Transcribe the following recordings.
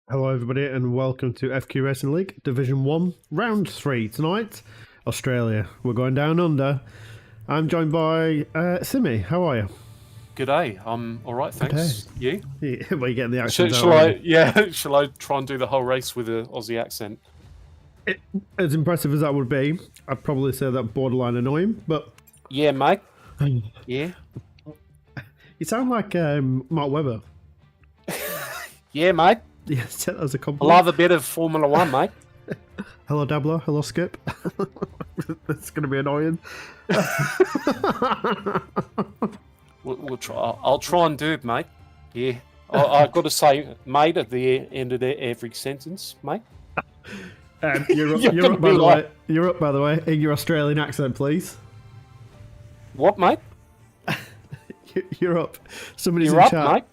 Hello, everybody, and welcome to FQ Racing League Division 1, Round 3 tonight. Australia. We're going down under. I'm joined by Simi. How are you? G'day. I'm all right, thanks. You? Yeah, well, you're getting the accent Shall out, I? Yeah. Shall I try and do the whole race with an Aussie accent? As impressive as that would be, I'd probably say that borderline annoying, but... Yeah, mate. Yeah. You sound like Mark Webber. Yeah, mate. Yes, that was a I compliment. love a bit of Formula One, mate. Hello, Dabbler. Hello, Skip. That's going to be annoying. We'll try. I'll try and do it, mate. Yeah. I've got to say, mate, at the end of every sentence, mate. You're up, by the way. You're up, by the way, in your Australian accent, please. What, mate? You're up. Somebody's You're in up, chat.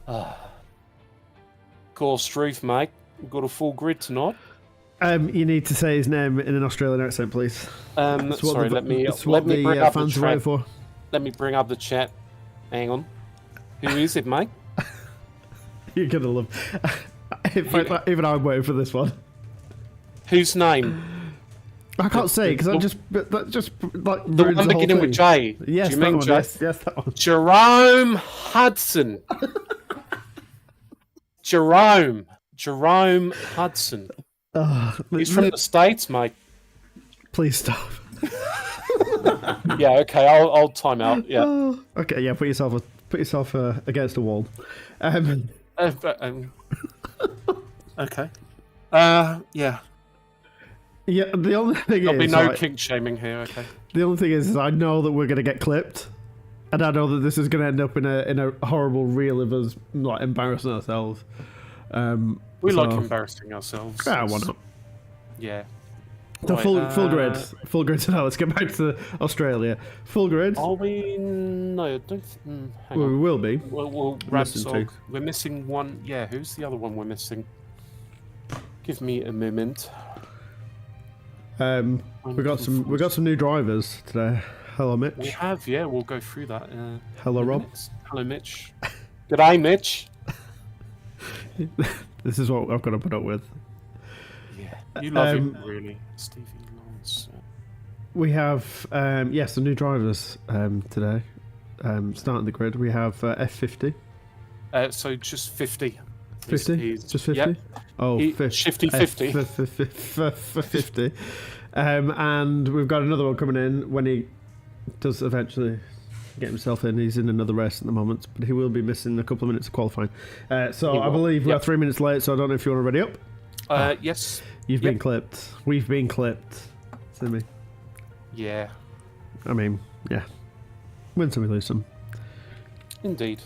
Mate. Call Struth, mate. We've got a full grid tonight. You need to say his name in an Australian accent, please. Sorry, let me bring up the chat. For. Let me bring up the chat. Hang on. Who is it, mate? You're gonna love. In fact, even I'm waiting for this one. Whose name? I can't say because I just like the one beginning with J. Yes, do you mean one, J? yes, that one. Jerome Hudson. Jerome Hudson. He's from the States, mate. Please stop. Yeah, okay, I'll time out. Yeah. Okay, yeah. Put yourself against a wall. Okay. Yeah. Yeah. The only thing There'll is be no kink shaming here. Okay. The only thing is I know that we're gonna get clipped, and I know that this is gonna end up in a horrible reel of us like embarrassing ourselves. We like embarrassing ourselves. Yeah, why not? Yeah. So right, full grid. Now let's get back to Australia. Full grid. Are we? No, I don't. Hang We on. will be. Well, Rabsog. We're missing one. Yeah, who's the other one we're missing? Give me a moment. We got some new drivers today. Hello, Mitch. We have, yeah. We'll go through that. Hello, Rob. Hello, Mitch. G'day, Mitch. This is what I've got to put up with. Yeah, you love him, really, Stevie Lawrence. We have some new drivers today. Starting the grid, we have F50. So just 50. 50? Just 50? Yep. Oh, 50. 50. 50. And we've got another one coming in when he does eventually get himself in. He's in another race at the moment, but he will be missing a couple of minutes of qualifying. So I believe we're 3 minutes late, so I don't know if you want to ready up. Yes. You've been clipped. We've been clipped. Simi. Yeah. I mean, yeah. Win some, we lose some. Indeed.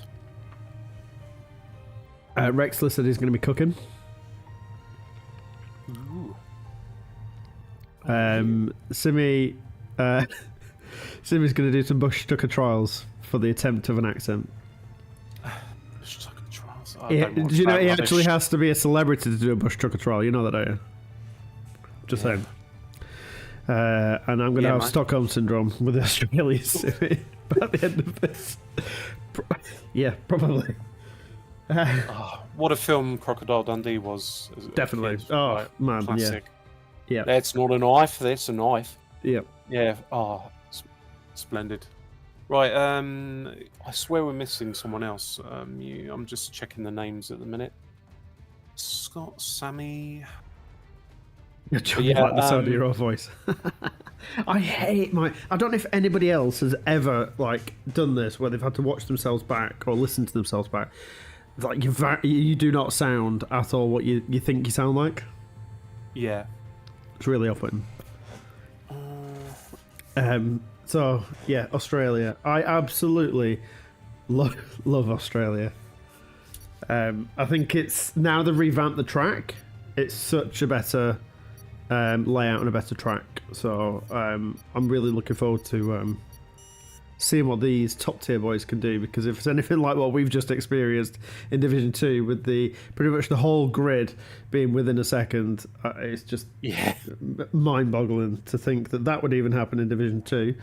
Rexler said he's going to be cooking. Ooh. Simi, Simi's going to do some bush tucker trials for the attempt of an accent. Bush tucker trials. Do you know he actually has to be a celebrity to do a bush tucker trial? You know that, don't you? Just saying. And I'm going to have Stockholm syndrome with the Australian Simi by the end of this. Yeah, probably. What a film Crocodile Dundee was. Definitely. Oh, man, classic. Yeah. That's not a knife, that's a knife. Yeah. Yeah. Oh, splendid. Right, I swear we're missing someone else. I'm just checking the names at the minute. Scott, Sammy. You're trying to like the sound of your own voice. I hate I don't know if anybody else has ever like done this where they've had to watch themselves back or listen to themselves back. Like you do not sound at all what you think you sound like. Yeah. It's really off-putting. So yeah, Australia. I absolutely love Australia. I think it's now they've revamped the track. It's such a better layout and a better track. So I'm really looking forward to seeing what these top tier boys can do, because if it's anything like what we've just experienced in Division 2 with the pretty much the whole grid being within a second, it's just mind-boggling to think that would even happen in Division 2.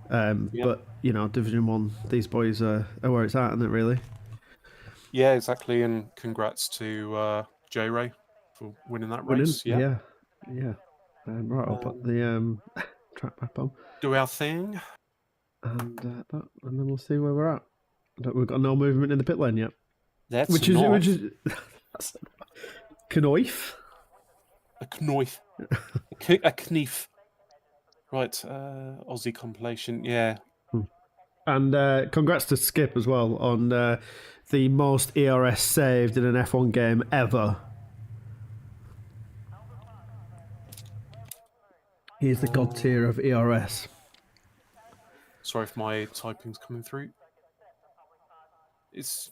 But, you know, Division 1, these boys are where it's at, isn't it, really? Yeah, exactly. And congrats to J Ray for winning that race. Yeah. Yeah. Right, I'll put the track map on, Do our thing. and then we'll see where we're at. We've got no movement in the pit lane yet, That's which not is Knoif. a knife. A knife. Right, Aussie compilation. Yeah. And congrats to Skip as well on the most ERS saved in an F1 game ever. He's the god tier of ERS. Sorry if my typing's coming through. It's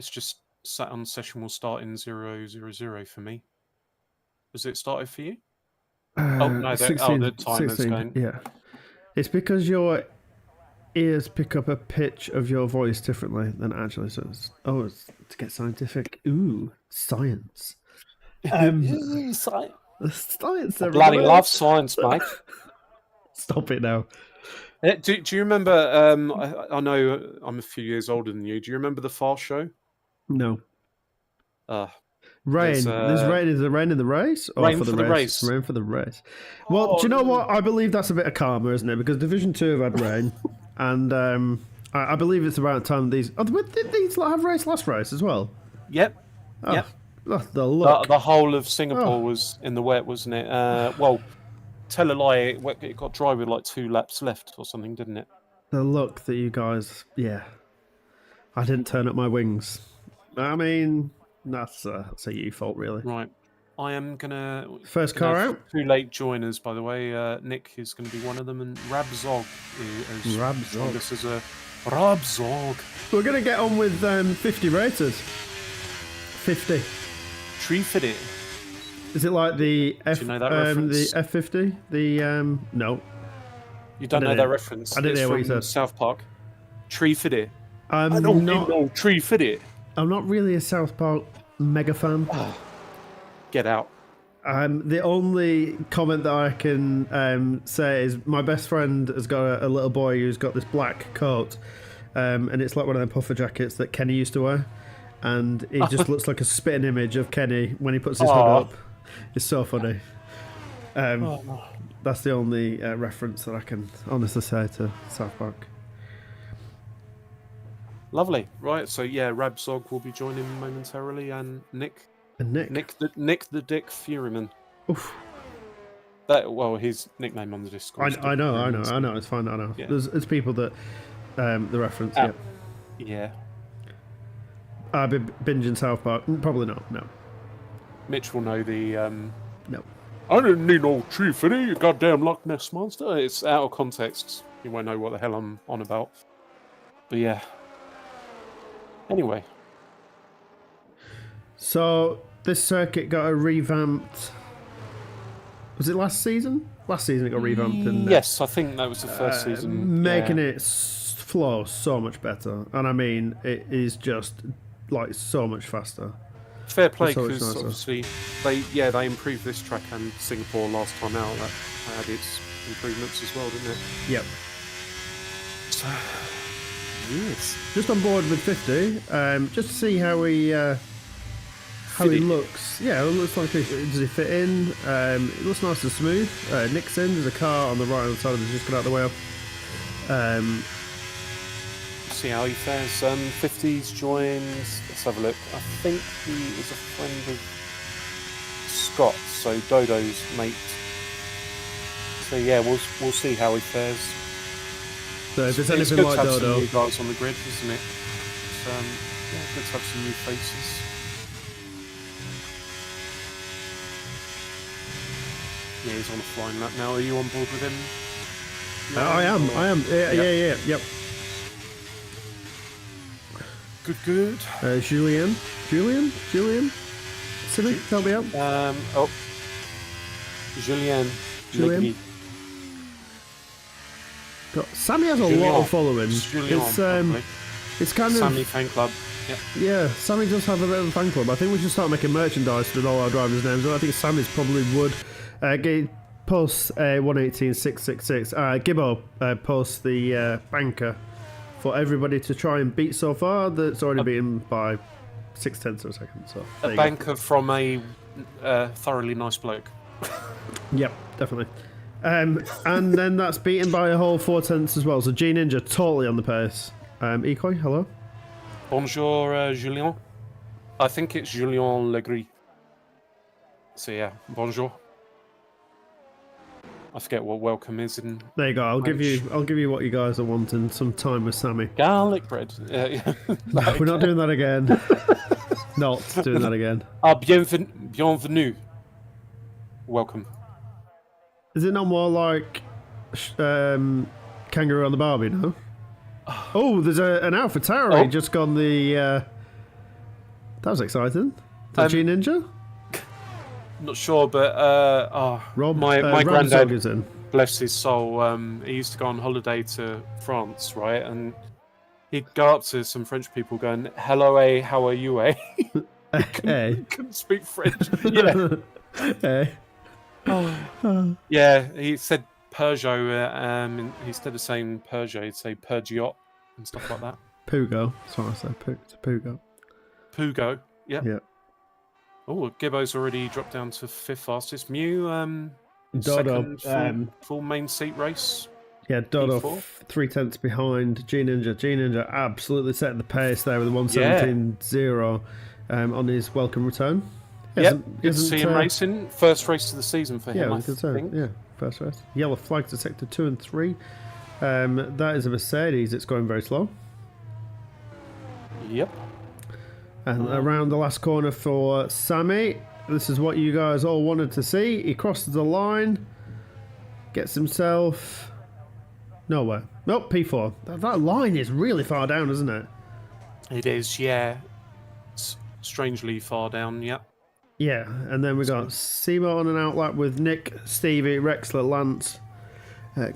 just sat on session will start in 000 for me. Was it started for you? Oh no, 16, the timer's 16, going. yeah. It's because your ears pick up a pitch of your voice differently than actually. So it's to get scientific. Ooh, science. Science. Science. I bloody love science, mate. Stop it now. Do you remember? I know I'm a few years older than you. Do you remember the Fast Show? No. Rain. There's rain. Is there rain in the race? Or Rain for the race? Rain for the race. Well, do you know what? I believe that's a bit of karma, isn't it? Because Division 2 have had rain, and I believe it's about time these. Oh, did these have race last race as well? Yep. Oh, yep. The look. The whole of Singapore was in the wet, wasn't it? Well, tell a lie. It got dry with like 2 laps left or something, didn't it? The look that you guys. Yeah. I didn't turn up my wings. I mean, that's a you fault, really. Right. I am gonna first car out. 2 late joiners, by the way. Nick is going to be one of them, and Rabzog is joined us as a Rabzog. We're going to get on with 50 raters. 50. Tree fitty. Is it like the Do you know that reference? The F50? The no. You don't know that reference? I didn't hear what you said. South Park. Tree fitty. I don't know tree fitty. I'm not really a South Park mega fan. Get out. The only comment that I can say is my best friend has got a little boy who's got this black coat, and it's like one of them puffer jackets that Kenny used to wear, and he just looks like a spitting image of Kenny when he puts his hood up. It's so funny. That's the only reference that I can honestly say to South Park. Lovely. Right, so yeah, Rabzog will be joining momentarily, and Nick the Dick Furyman. Oof. His nickname on the Discord. I know. It's fine. I know. Yeah. There's people that the reference. Yeah. I've been binging South Park. Probably not. No. Mitch will know the. No. I didn't need no tree fitty, you goddamn Loch Ness monster. It's out of context. You won't know what the hell I'm on about. But yeah. Anyway. So this circuit got a revamped. Was it last season? Last season it got revamped. Yes, I think that was the first season. Making it flow so much better, and I mean it is just like so much faster. Fair play, because obviously they improved this track and Singapore last time out. That had its improvements as well, didn't it? Yep. So, yes. Just on board with 50, just to see how he looks. Yeah, it looks like does he fit in? It looks nice and smooth. Nick's in. There's a car on the right hand side of the just got out of the way up. See how he fares. 50's joined. Let's have a look. I think he is a friend of Scott, so Dodo's mate. So yeah, we'll see how he fares. So if there's anything good like to have Dodo, some new guys on the grid, isn't it? It's, good to have some new faces. Yeah, he's on a flying lap now. Are you on board with him? No, I am. Yeah. Yep. Good. Julian. Simi, help me out. Julian. Sammy has a lot of following. It's kind of Sammy fan club. Yeah, Sammy does have a bit of a fan club. I think we should start making merchandise with all our drivers' names. I think Sammy's probably would. Post 118666. Gibbo posts the banker for everybody to try and beat so far. That's already beaten by 0.6 of a second. So A banker from a thoroughly nice bloke. Yep, definitely. And then that's beaten by a whole 0.4 as well. So G Ninja totally on the pace. Ecoy, hello. Bonjour, Julien. I think it's Julien Legris. So yeah, bonjour. I forget what welcome is in. There you go. I'll give you what you guys are wanting. Some time with Sammy. Garlic bread. Yeah. No, we're not doing that again. Not doing that again. Bienvenue. Welcome. Is it not more like Kangaroo on the Barbie, no? Oh, there's an Alpha Tauri just gone the... That was exciting. G Ninja? Not sure, but Rob, my granddad, is in. bless his soul, he used to go on holiday to France, right? And he'd go up to some French people going, hello, how are you, couldn't speak French. Yeah. Yeah, he said Peugeot, instead of saying Peugeot, he'd say Peugeot and stuff like that. Pugo, that's what I said. It's Pugo. Pugo, yeah. Yeah. Oh, Gibbo's already dropped down to 5th fastest. Mew, Dodo, second full main seat race. Yeah, Dodo P4. 0.3 behind G Ninja. G Ninja absolutely setting the pace there with a 1:17.0 on his welcome return. Good to see him racing. First race of the season for him, I think. Yeah, first race. Yellow flag to sector 2 and 3. That is a Mercedes. It's going very slow. Yep. And around the last corner for Sammy. This is what you guys all wanted to see. He crosses the line. Gets himself... nowhere. Nope, P4. That line is really far down, isn't it? It is, yeah. It's strangely far down, yep. Yeah, and then we got Simo on an outlap with Nick, Stevie, Rexler, Lance,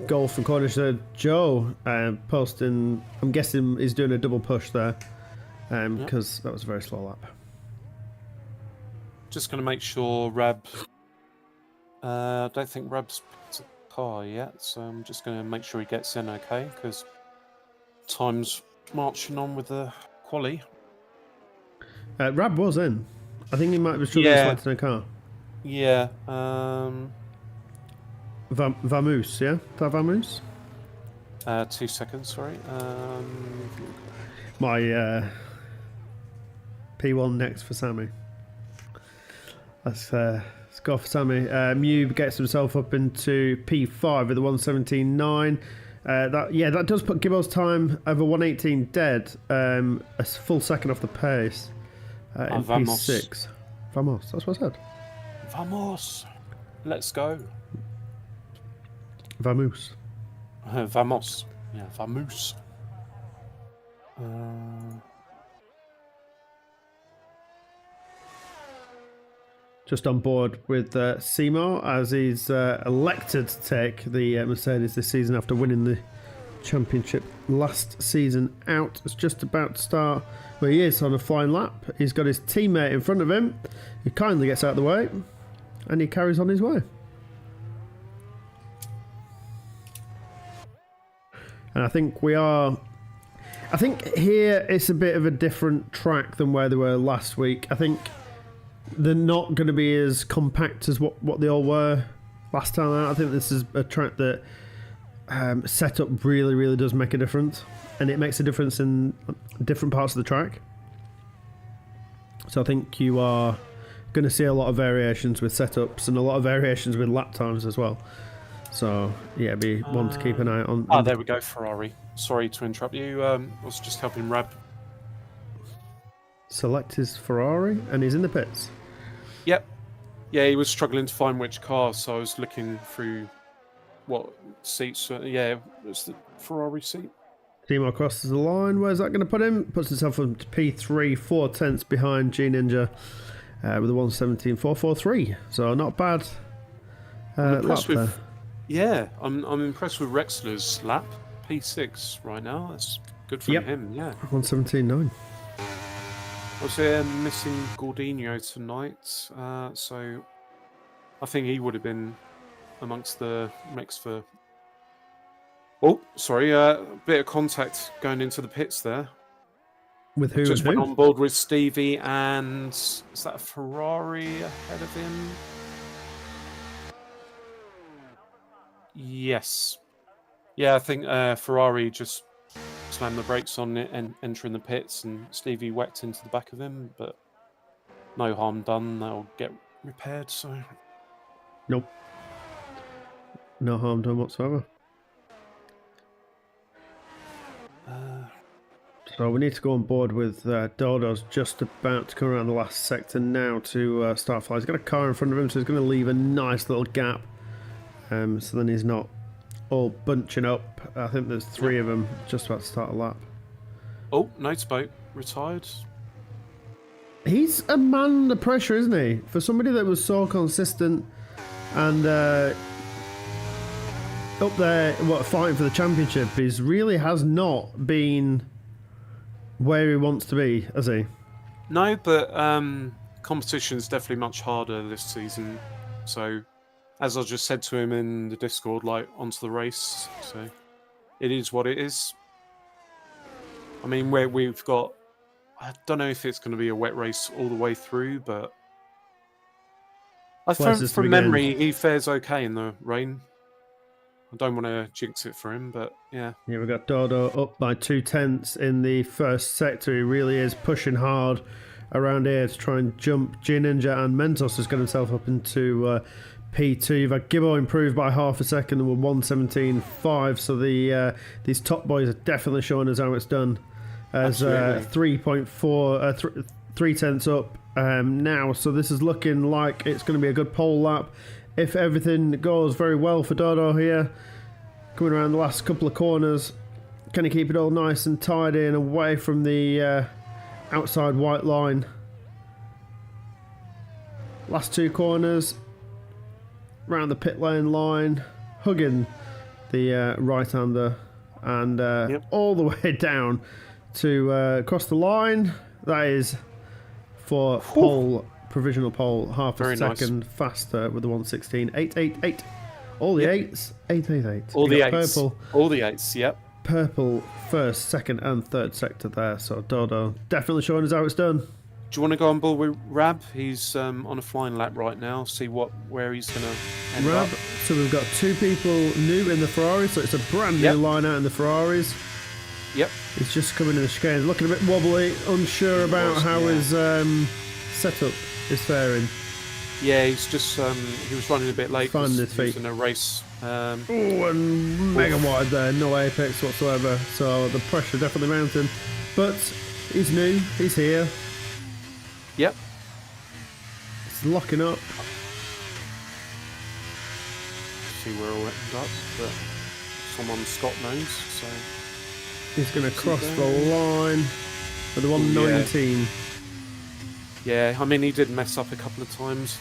Golf and Cornish. Joe posting, I'm guessing he's doing a double push there because that was a very slow lap. Just going to make sure Rab... I don't think Rab's picked a car yet, so I'm just going to make sure he gets in okay, because time's marching on with the quali. Rab was in. I think he might be struggling selecting a car. Yeah. Vamoose, yeah? Is that Vamoose? 2 seconds, sorry. My P1 next for Sammy. Let's go for Sammy. Mew gets himself up into P5 with a 1:17.9. That does put Gibbo's time over 1:18 dead. A full second off the pace. In Vamos. P6. Vamos, that's what I said. Vamos. Let's go. Vamoose. Vamos. Yeah, Vamoose. Just on board with Seymour as he's elected to take the Mercedes this season after winning the championship last season out. It's just about to start where he is on a flying lap. He's got his teammate in front of him. He kindly gets out of the way and he carries on his way. And I think here it's a bit of a different track than where they were last week. I think they're not going to be as compact as what they all were last time out. I think this is a track that setup really, really does make a difference. And it makes a difference in different parts of the track. So I think you are going to see a lot of variations with setups and a lot of variations with lap times as well. So, yeah, be one to keep an eye on. There we go, Ferrari. Sorry to interrupt you. I was just helping Rab. Select his Ferrari, and he's in the pits. Yep. Yeah, he was struggling to find which car, so I was looking through what seats. Yeah, it's the Ferrari seat. Timo crosses the line. Where's that going to put him? Puts himself up to P3, 4/10 behind G Ninja with a 1:17.443. So not bad. Lap there. Yeah, I'm impressed with Rexler's lap. P6 right now. That's good for him, yeah. 1:17.9. Obviously, missing Gordinho tonight, so I think he would have been amongst the mix for... Oh, sorry, a bit of contact going into the pits there. With who Just and went who? on board with Stevie, and is that a Ferrari ahead of him? Yes. Yeah, I think Ferrari just slammed the brakes on it and entering the pits, and Stevie whacked into the back of him, but no harm done. They'll get repaired. So Nope. No harm done whatsoever. So we need to go on board with Dodo's just about to come around the last sector now to start flying. He's got a car in front of him, so he's going to leave a nice little gap. So then he's not all bunching up. I think there's 3 of them just about to start a lap. oh, Noteboat retired. He's a man under pressure, isn't he? For somebody that was so consistent and up there, fighting for the championship, he really has not been where he wants to be, has he? No, but competition is definitely much harder this season. So, as I just said to him in the Discord, like, onto the race. So, it is what it is. I mean, we've got... I don't know if it's going to be a wet race all the way through, but... From memory, he fares okay in the rain. I don't want to jinx it for him, but yeah. Yeah, we've got Dodo up by 2/10 in the first sector. He really is pushing hard around here to try and jump. G Ninja and Mentos has got himself up into P2. You've had Gibbo improved by half a second and we're 1:17.5. So these top boys are definitely showing us how it's done. As 3.4, 3/10 up now. So this is looking like it's going to be a good pole lap. If everything goes very well for Dodo here, coming around the last couple of corners, can he keep it all nice and tidy and away from the outside white line? Last 2 corners, round the pit lane line, hugging the right-hander, and all the way down to cross the line. That is for pole. Provisional pole, half a second faster with the 1:16.888. All the 8s, 888. All the 8s. Purple. All the 8s, yep. Purple first, second, and third sector there. So Dodo definitely showing us how it's done. Do you want to go on board with Rab? He's on a flying lap right now. See where he's going to end up. So we've got 2 people new in the Ferrari, so it's a brand new line out in the Ferraris. Yep. He's just coming in the chicane, looking a bit wobbly, unsure about how his setup is faring. Yeah, he's just he was running a bit late. Finding his feet in a race. And mega wide there, no apex whatsoever. So the pressure definitely mounting, but he's new. He's here. Yep. It's locking up. See where it'll end up, but someone Scott knows. So he's going to cross the line for the 1:19. Yeah, I mean, he did mess up a couple of times.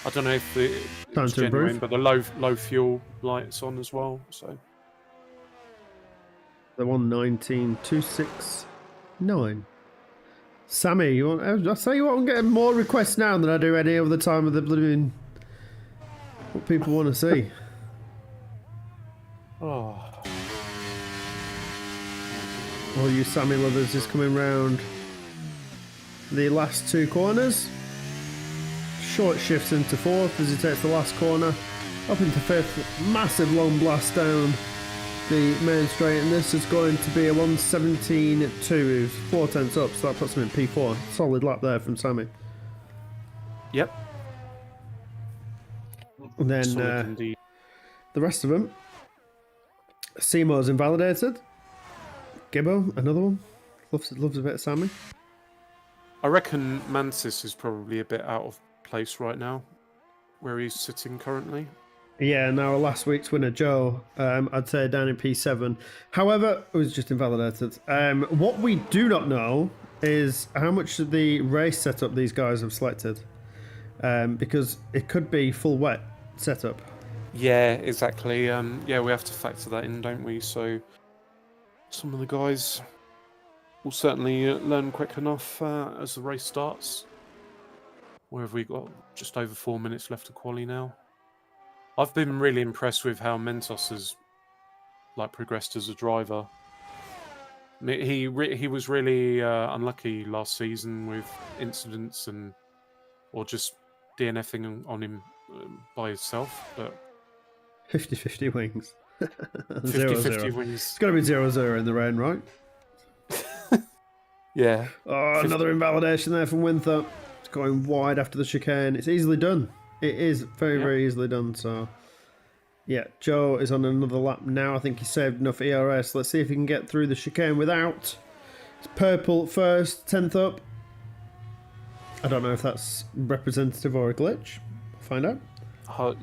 I don't know if it's genuine, but the low fuel light's on as well. So the 1:19.269. Sammy, you want? I say you what, I'm getting more requests now than I do any other time of the blooming. What people want to see. Oh. All you Sammy lovers just coming round the last 2 corners. Short shifts into 4th as he takes the last corner. Up into 5th. Massive long blast down the main straight. And this is going to be a 1:17.2. 4/10 up, so that puts him in P4. Solid lap there from Sammy. Yep. And then the rest of them. Seymour's invalidated. Gibbo, another one. Loves a bit of Sammy. I reckon Mantis is probably a bit out of place right now, where he's sitting currently. Yeah, now last week's winner, Joe, I'd say down in P7. However, it was just invalidated. What we do not know is how much of the race setup these guys have selected. Because it could be full wet setup. Yeah, exactly. Yeah, we have to factor that in, don't we? So some of the guys will certainly learn quick enough as the race starts. Where have we got? Just over 4 minutes left to quali now. I've been really impressed with how Mentos has progressed as a driver. He was really unlucky last season with incidents or just DNFing on him by himself. But 50-50 wings. 50-50 0-0. wins. It's got to be 0-0 in the rain, right? Yeah. Oh, 50. another invalidation there from Winthrop. It's going wide after the chicane. It's easily done. It is very, very easily done. So, yeah, Joe is on another lap now. I think he saved enough ERS. Let's see if he can get through the chicane without. It's purple first, 10th up. I don't know if that's representative or a glitch. We'll find out. Hard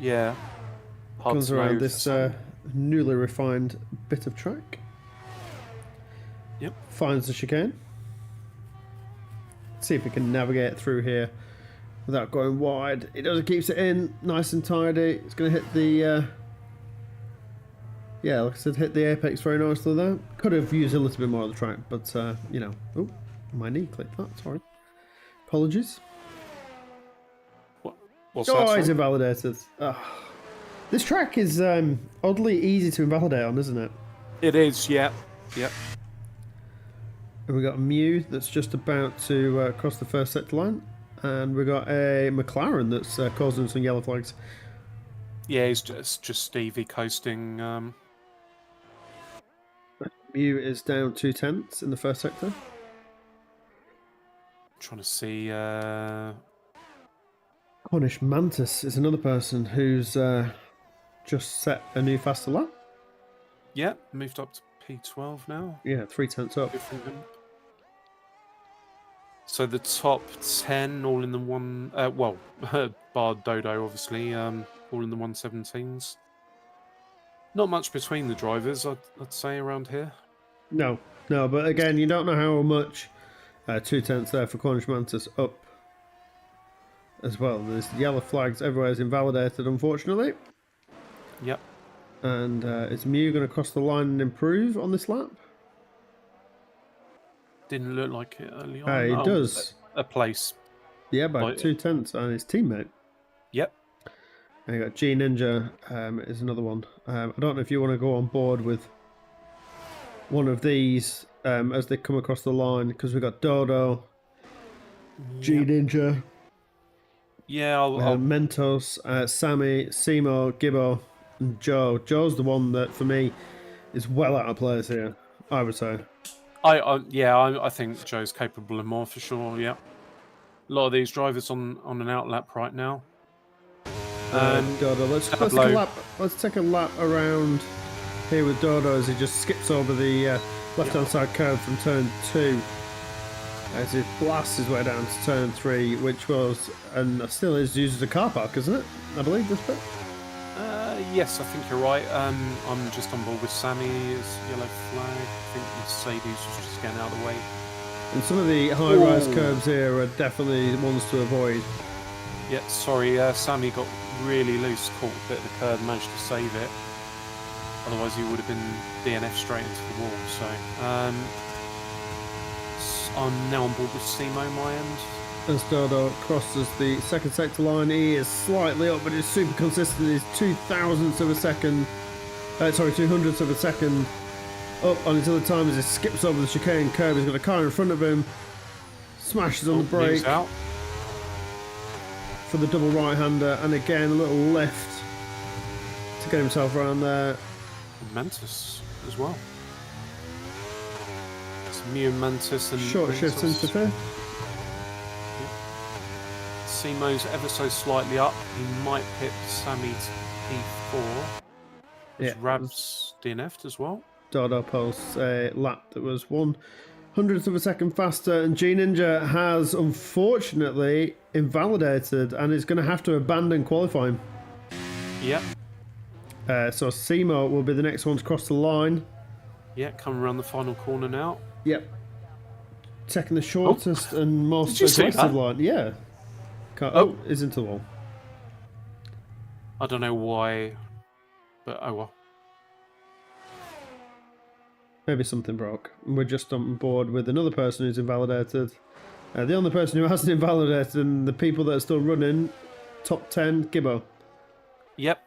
Comes to around know this for some. newly refined bit of track. Yep. Finds the chicane. See if we can navigate through here without going wide. It does, it keeps it in nice and tidy. It's going to hit the yeah, like I said, hit the apex very nicely there. Could have used a little bit more of the track, but you know, oh, my knee clicked that. Sorry, apologies. What's Oh, that? he's Sorry? invalidated. This track is oddly easy to invalidate on, isn't it? It is. Yeah. Yep. And we got a Mew that's just about to cross the first sector line, and we got a McLaren that's causing some yellow flags. Yeah, he's just Stevie coasting. Mew is down 2/10 in the first sector. Trying to see. Cornish Mantis is another person who's just set a new faster lap. Yeah, moved up to P12 now. Yeah, 3/10 up. Good for him. So the top 10 all in the one. Well, bar Dodo obviously. All in the 117s. Not much between the drivers, I'd say, around here. No, but again, you don't know how much 2/10 there for Cornish Mantis up as well. There's yellow flags everywhere is invalidated, unfortunately. Yep. And is Mew going to cross the line and improve on this lap? Didn't look like it early on. He does. A place. Yeah, by 2/10 and his teammate. Yep. And you got G Ninja is another one. I don't know if you want to go on board with one of these as they come across the line, because we've got Dodo, G Ninja, I'll Mentos, Sammy, Simo, Gibbo, and Joe. Joe's the one that for me is well out of place here, I would say. I think Joe's capable of more for sure. Yeah, a lot of these drivers on an outlap right now. Dodo, let's take a lap around here with Dodo as he just skips over the left-hand side curve from turn 2 as he blasts his way down to turn 3, which was and still is used as a car park, isn't it? I believe this bit. Yes, I think you're right. I'm just on board with Sammy. His yellow flag. I think Mercedes was just getting out of the way. And some of the high-rise curves here are definitely ones to avoid. Yeah, sorry, Sammy got really loose, caught a bit of the curb, managed to save it. Otherwise, he would have been DNF straight into the wall. So, I'm now on board with Simo, my end. As Dodo crosses the second sector line, he is slightly up, but he's super consistent. He's 2,000ths of a second. 200ths of a second up on his other time as he skips over the chicane curve. He's got a car in front of him. Smashes on the brake Out. for the double right-hander, and again a little lift to get himself around there. Mantis as well. It's Mew and Mantis and Short shift into fifth. Simo's ever so slightly up. He might pip Sammy to P4. Yeah, Rab's DNF'd as well. Dodo posts a lap that was 100th of a second faster, and G Ninja has unfortunately invalidated and is going to have to abandon qualifying. Yep. So Simo will be the next one to cross the line. Yeah, coming around the final corner now. Yep. Taking the shortest and most Did you see aggressive that? line. Yeah. Is into the wall. I don't know why, but oh well. Maybe something broke. We're just on board with another person who's invalidated. The only person who hasn't invalidated, and the people that are still running, top 10, Gibbo. Yep.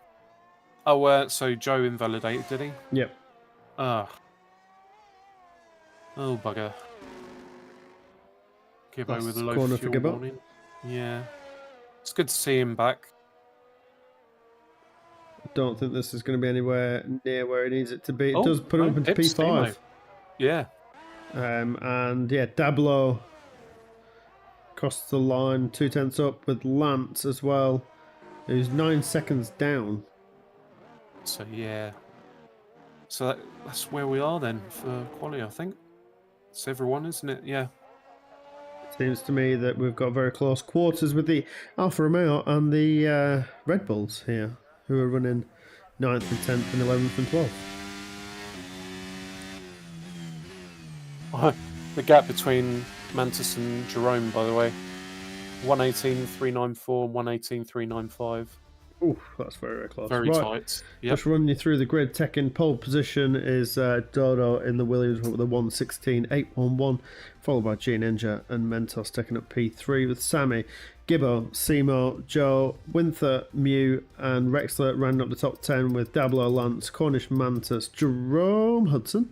Oh, so Joe invalidated, did he? Yep. Oh, bugger. Gibbo That's with a low corner for fuel Gibbo. warning. Yeah. It's good to see him back. I don't think this is going to be anywhere near where it needs it to be. It Oh, does put him up into Pip's P5. Demo. Yeah. And yeah, Dablo crosses the line, 2/10 up with Lance as well, who's 9 seconds down. So, yeah. So that's where we are then for quali, I think. It's everyone, isn't it? Yeah. Seems to me that we've got very close quarters with the Alfa Romeo and the Red Bulls here, who are running 9th and 10th and 11th and 12th. The gap between Mantis and Jerome, by the way. 118.394 and 118.395. Ooh, that's very, very close. Very tight. Yep. Just running you through the grid. Tech in pole position is Dodo in the Williams with a 116.811, followed by Gene Ninja and Mentos taking up P3 with Sammy, Gibbo, Simo, Joe, Winther, Mew, and Rexler rounding up the top 10 with Dablo, Lance, Cornish Mantis, Jerome Hudson.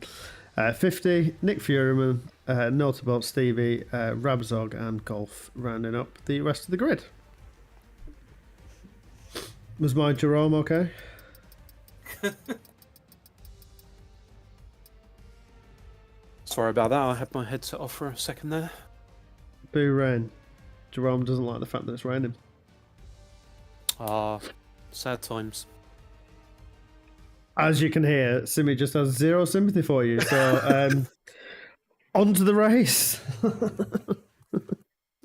50, Nick Furyman, Notable, Stevie, Rabzog, and Golf rounding up the rest of the grid. Was my Jerome okay? Sorry about that. I had my headset off for a second there. Boo rain. Jerome doesn't like the fact that it's raining. Ah, sad times. As you can hear, Simi just has zero sympathy for you. So, on to the race.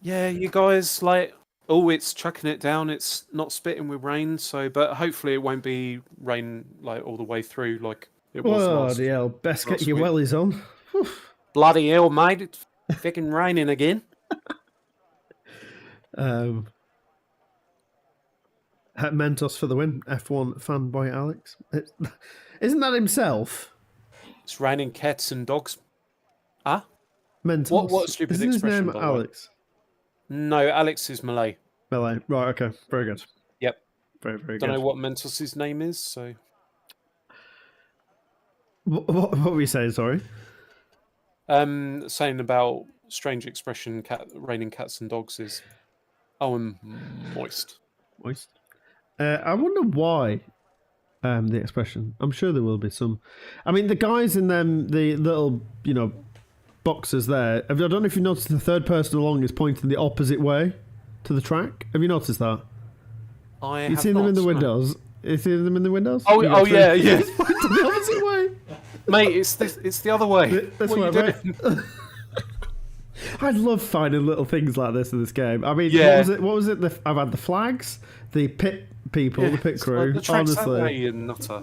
Yeah, you guys, like, oh, it's chucking it down. It's not spitting with rain, so, but hopefully it won't be rain, like, all the way through, like it was last. Bloody hell, best get last your week. wellies on. Whew. Bloody hell, mate. It's fucking raining again. Mentos for the win. F1 fanboy Alex. Isn't that himself? It's raining cats and dogs. Ah? Mentos. What stupid Isn't his expression, name by the way? Alex? No, Alex is Malay. Malay. Right, okay. Very good. Yep. Very, very Don't good. know what Mentos's name is, so. What were you saying, sorry? Saying about strange expression, raining cats and dogs is, oh, I'm moist. Moist. I wonder why the expression. I'm sure there will be some. I mean, the guys in them, the little, boxes there. I don't know if you noticed the third person along is pointing the opposite way to the track. Have you noticed that? I You have seen them in the not, no. windows? You seen them in the windows? Oh, yeah. It's pointing the opposite way. Mate, it's the other way. That's what what are you I doing? I love finding little things like this in this game. I mean, Yeah. what was it? I've had the flags, the pit people, Yeah, the pit it's crew. like the track's that Honestly, way, you nutter.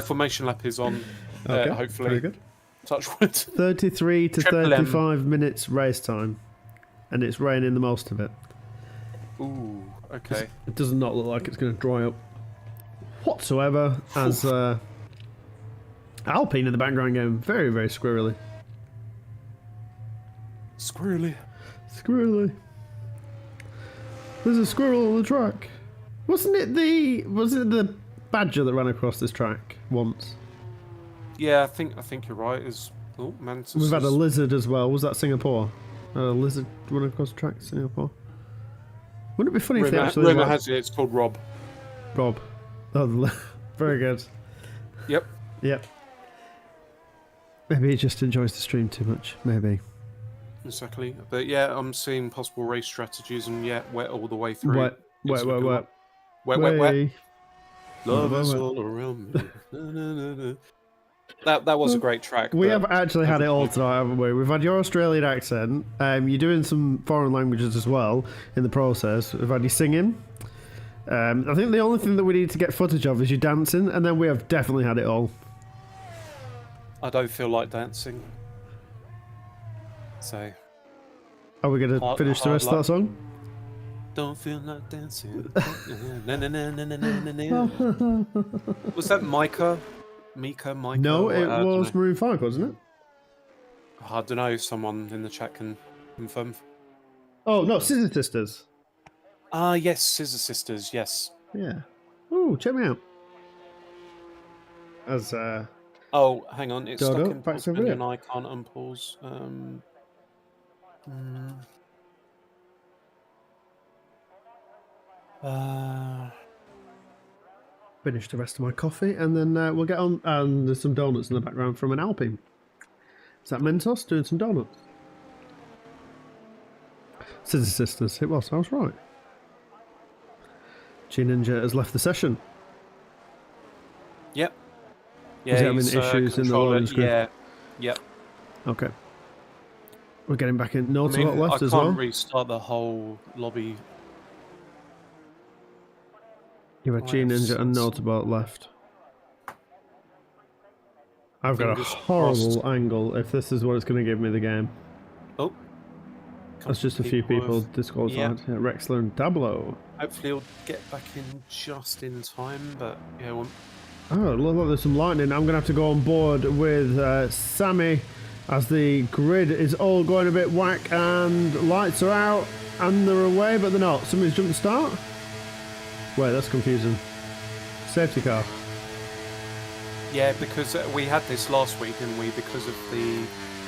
Formation lap is on, okay, hopefully. very good. Touch wood. 33 to Triple M. 35 minutes race time, and it's raining the most of it. Ooh, okay. It does not look like it's going to dry up whatsoever. As Alpine in the background game, very, very squirrely. Squirrely. Squirrely. There's a squirrel on the track. Was it the badger that ran across this track once? Yeah, I think you're right. Mantis. We've had a lizard as well. Was that Singapore? A lizard running across the track, Singapore. Wouldn't it be funny if they actually... Rumour has it, it's called Rob. Rob. Oh, very good. Yep. Yep. Maybe he just enjoys the stream too much. Maybe. Exactly. But yeah, I'm seeing possible race strategies and wet all the way through. Wet. Wet. Way. Love is Wet. all around me. Na, na, na, na. That was a great track. We but have actually had it all tonight, haven't we? We've had your Australian accent. You're doing some foreign languages as well in the process. We've had you singing. I think the only thing that we need to get footage of is you dancing, and then we have definitely had it all. I don't feel like dancing. So. Are we going to finish the rest of that song? Don't feel like dancing. Na, na, na, na, na, na, na. Was that Micah? Micah? No, it was Maroon 5, wasn't it? I don't know. Someone in the chat can confirm. Oh, no, Scissor Sisters. Ah, yes, Scissor Sisters, yes. Yeah. Ooh, check me out. As Oh, hang on, it's Dodo, stuck in back pause to menu here. and I can't unpause. Finish the rest of my coffee, and then we'll get on. And there's some donuts in the background from an Alpine. Is that Mentos doing some donuts? Scissor Sisters. It was. I was right. G Ninja has left the session. Yep. Is Yeah, he having he's issues in the controller. loading screen? Yeah. Yep. Okay. We're getting back in. I Notes mean, a lot left I as can't well. restart the whole lobby. You have G Ninja and Notable left. I've got a Fingers horrible crossed. angle if this is what it's going to give me the game. Oh. That's just a few people disqualified. Yep. Yeah, Rexler and Dablo. Hopefully he'll get back in just in time, but yeah, well, Oh, look like there's some lightning. I'm going to have to go on board with Sammy as the grid is all going a bit whack and lights are out and they're away, but they're not. Somebody's jumped the start? Wait, that's confusing. Safety car. yeah, because we had this last week, didn't we? Because of the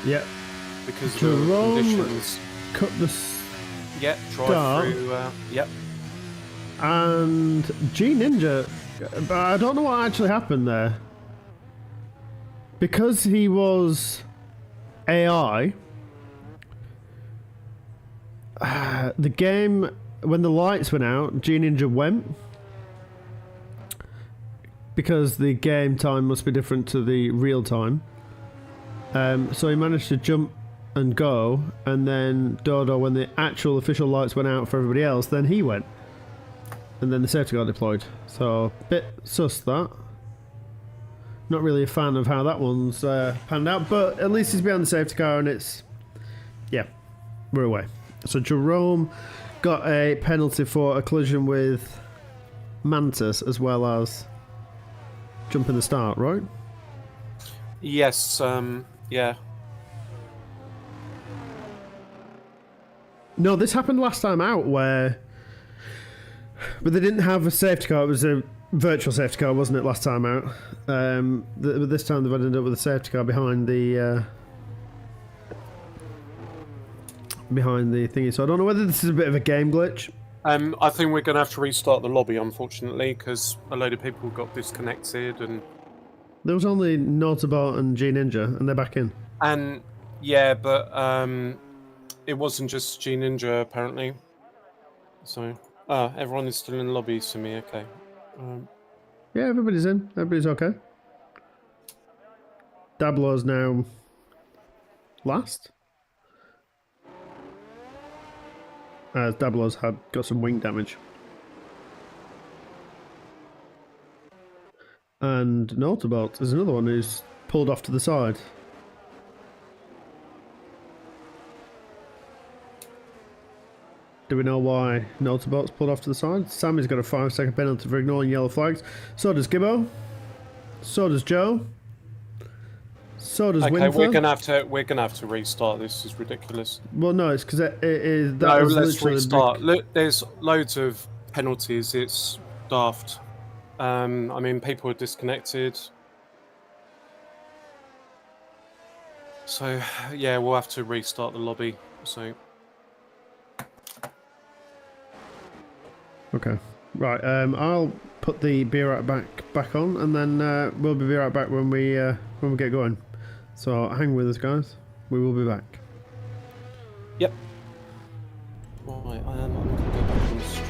Yep. because of Jerome the conditions. cut the Yeah, drive start. through. Yep. And G Ninja, but I don't know what actually happened there. Because he was AI, the game, when the lights went out, G Ninja went. Because the game time must be different to the real time. So he managed to jump and go, and then Dodo, when the actual official lights went out for everybody else, then he went. And then the safety car deployed. So, bit sus that. Not really a fan of how that one's panned out, but at least he's behind the safety car and it's... Yeah, we're away. So Jerome got a penalty for a collision with Mantis as well as jumping the start, right? Yes. Yeah. No, this happened last time out where... But they didn't have a safety car, it was a virtual safety car, wasn't it, last time out? This time they've ended up with a safety car behind the thingy, so I don't know whether this is a bit of a game glitch. I think we're going to have to restart the lobby, unfortunately, because a load of people got disconnected, and There was only Nautabot and G Ninja, and they're back in. and yeah, but it wasn't just G Ninja apparently. So everyone is still in the lobby, to me. Okay. Yeah, everybody's in. Everybody's okay. Dablo's now last. As Dablo's got some wing damage. And Nautabot is another one who's pulled off to the side. Do we know why Nautabot's pulled off to the side? Sammy's got a 5-second penalty for ignoring yellow flags. So does Gibbo. So does Joe. So does Okay, Winford. we're gonna have to restart. This is ridiculous. Well, no, it's because it is. No, let's restart. Look, there's loads of penalties. It's daft. I mean, people are disconnected. So yeah, we'll have to restart the lobby. So. Okay. Right. I'll put the beer right back on, and then we'll be right back when we get going. So hang with us, guys. We will be back. Yep. Right. I'm gonna go back on the stream.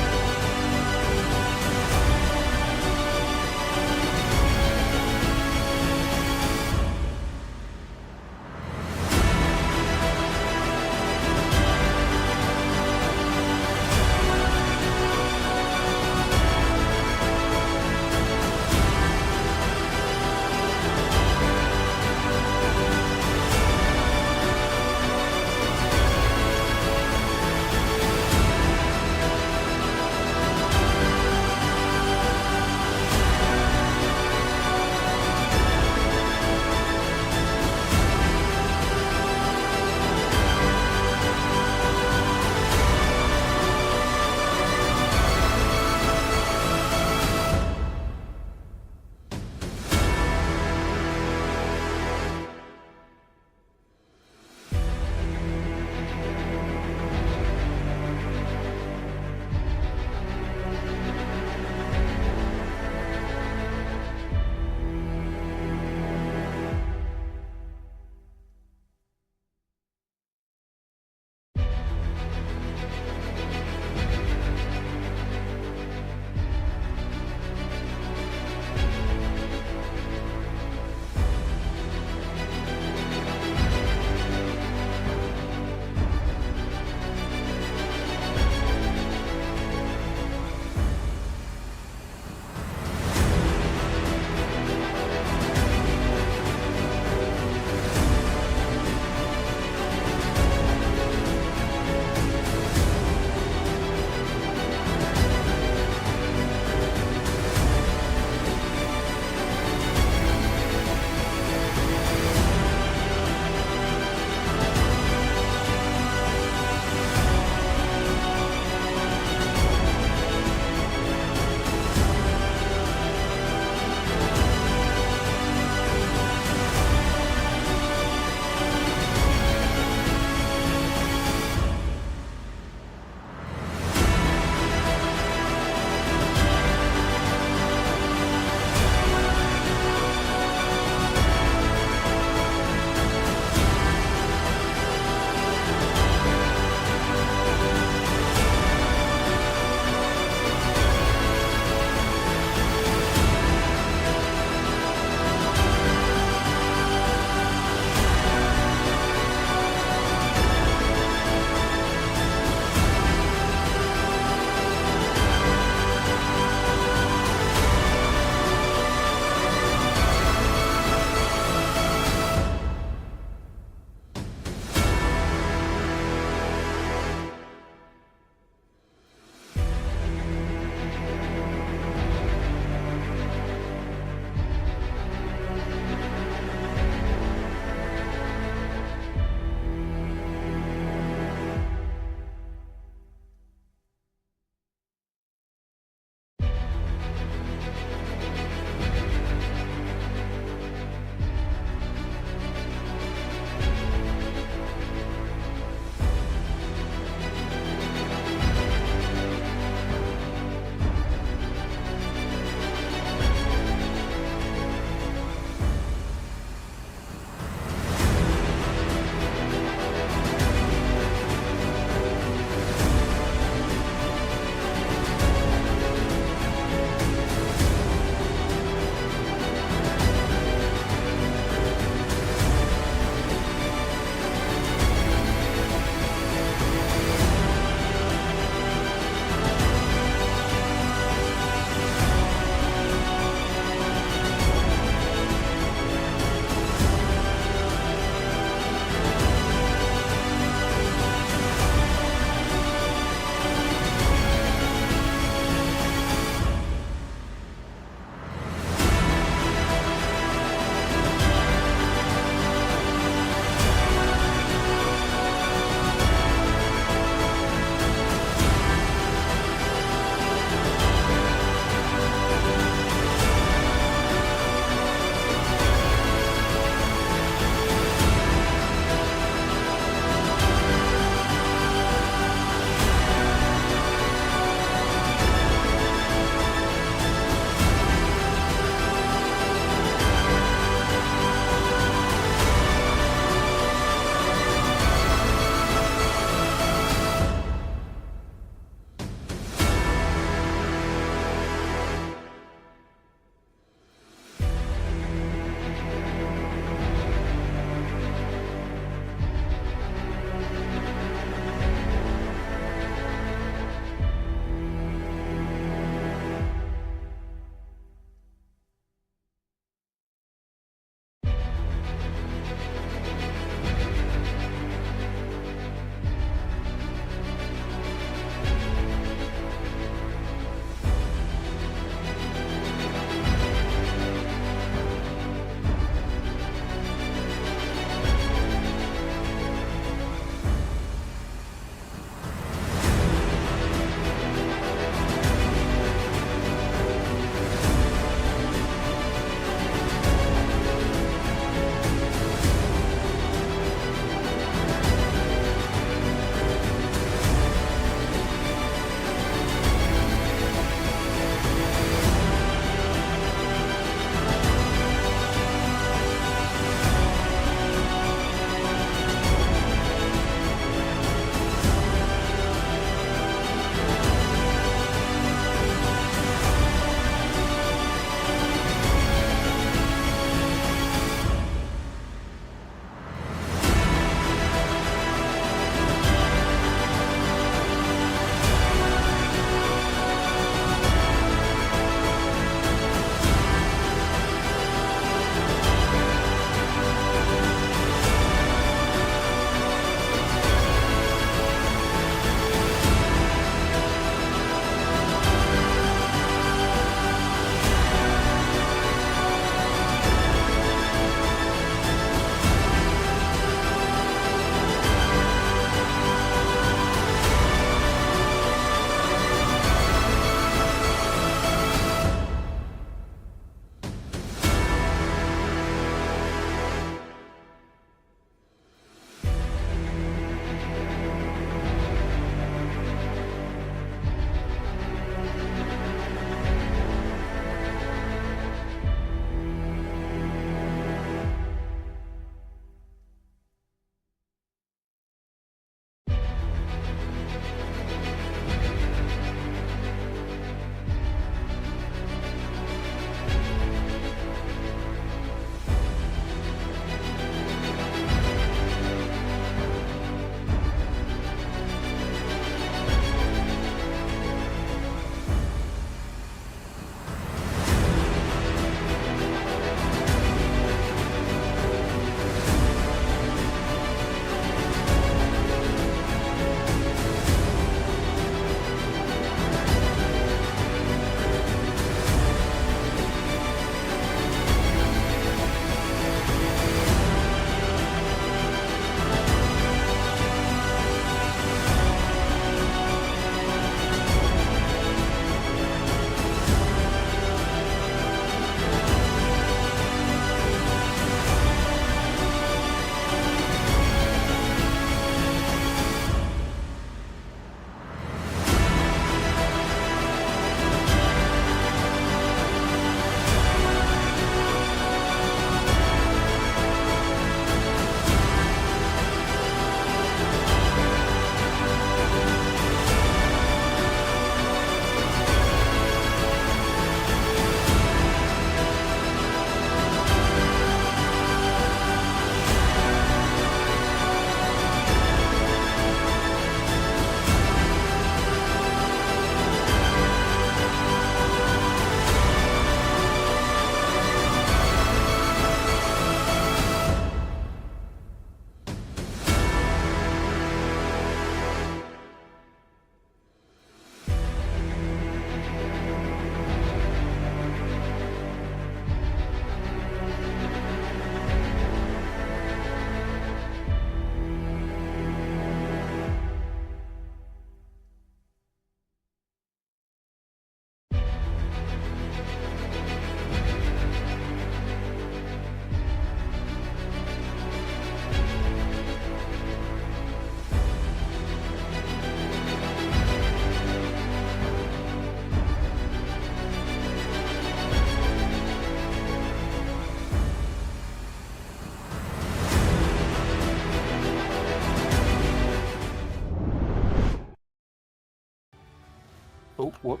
Whoop,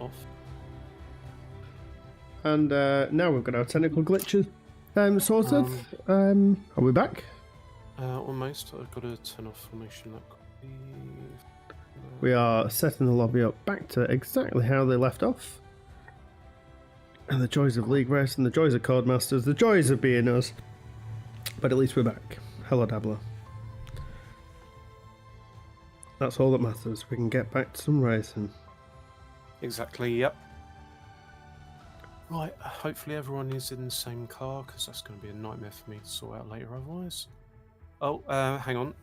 off. And now we've got our technical glitches sorted. Are we back? Almost. I've got to turn off formation. That could be... We are setting the lobby up back to exactly how they left off. And the joys of League Race and the joys of Codemasters, the joys of being us. But at least we're back. Hello, Dabbler. That's all that matters. We can get back to some racing. Exactly, yep. Right, hopefully everyone is in the same car, because that's going to be a nightmare for me to sort out later otherwise. Oh, hang on.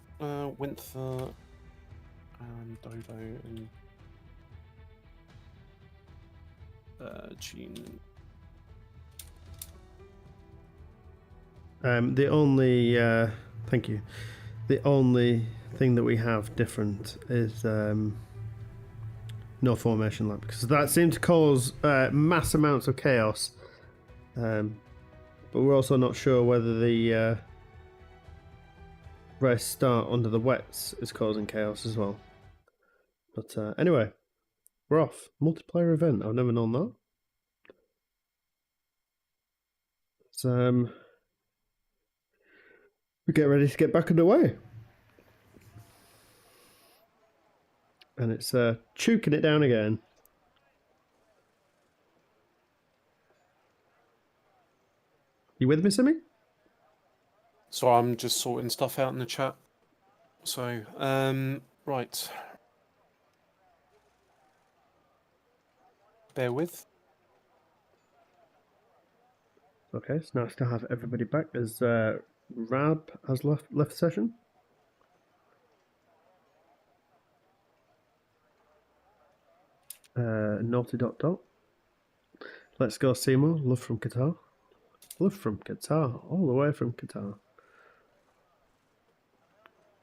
Winther and Dodo and Gene. The only thank you. The only thing that we have different is no formation lap, because that seemed to cause mass amounts of chaos. But we're also not sure whether the race start under the wets is causing chaos as well. But anyway, we're off. Multiplayer event. I've never known that. So we get ready to get back underway. And it's choking it down again. You with me, Simi? So I'm just sorting stuff out in the chat. So, right. Bear with. Okay, it's nice to have everybody back as Rab has left the session. Naughty dot dot. Let's go, Seymour. Love from Qatar. Love from Qatar. All the way from Qatar.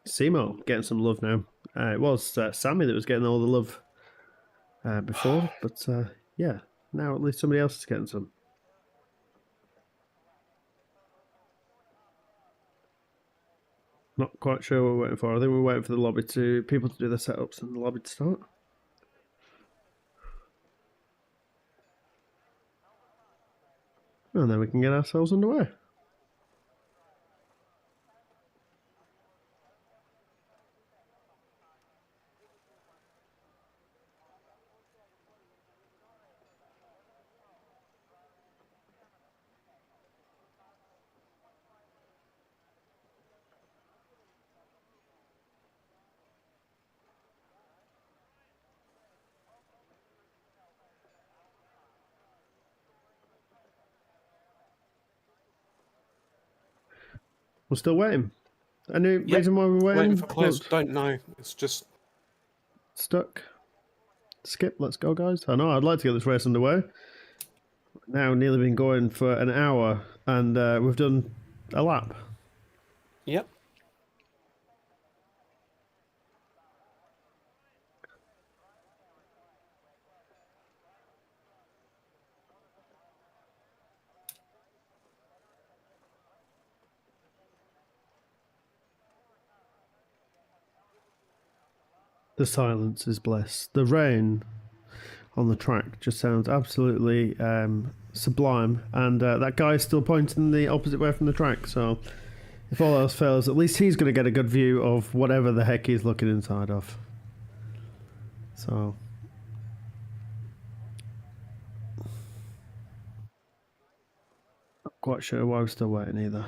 Seymour getting some love now. It was Sammy that was getting all the love before, but yeah, now at least somebody else is getting some. Not quite sure what we're waiting for. I think we're waiting for the lobby people to do their setups and the lobby to start. And then we can get ourselves underway. We're still waiting. Any reason why we're waiting? Waiting for players. Don't know. It's just stuck. Skip. Let's go, guys. I know. I'd like to get this race underway. Now, nearly been going for an hour, and we've done a lap. Yep. The silence is bliss. The rain on the track just sounds absolutely sublime, and that guy is still pointing the opposite way from the track, so if all else fails, at least he's going to get a good view of whatever the heck he's looking inside of. So not quite sure why we're still waiting either.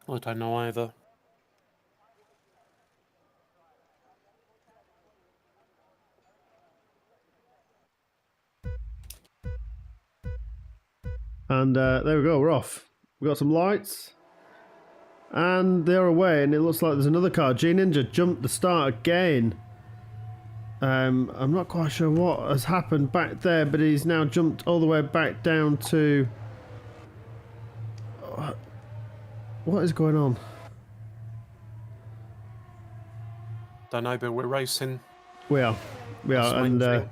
I don't know either. And there we go, we're off. We've got some lights. And they're away, and it looks like there's another car. G Ninja jumped the start again. I'm not quite sure what has happened back there, but he's now jumped all the way back down to... What is going on? Don't know, but we're racing. We are. And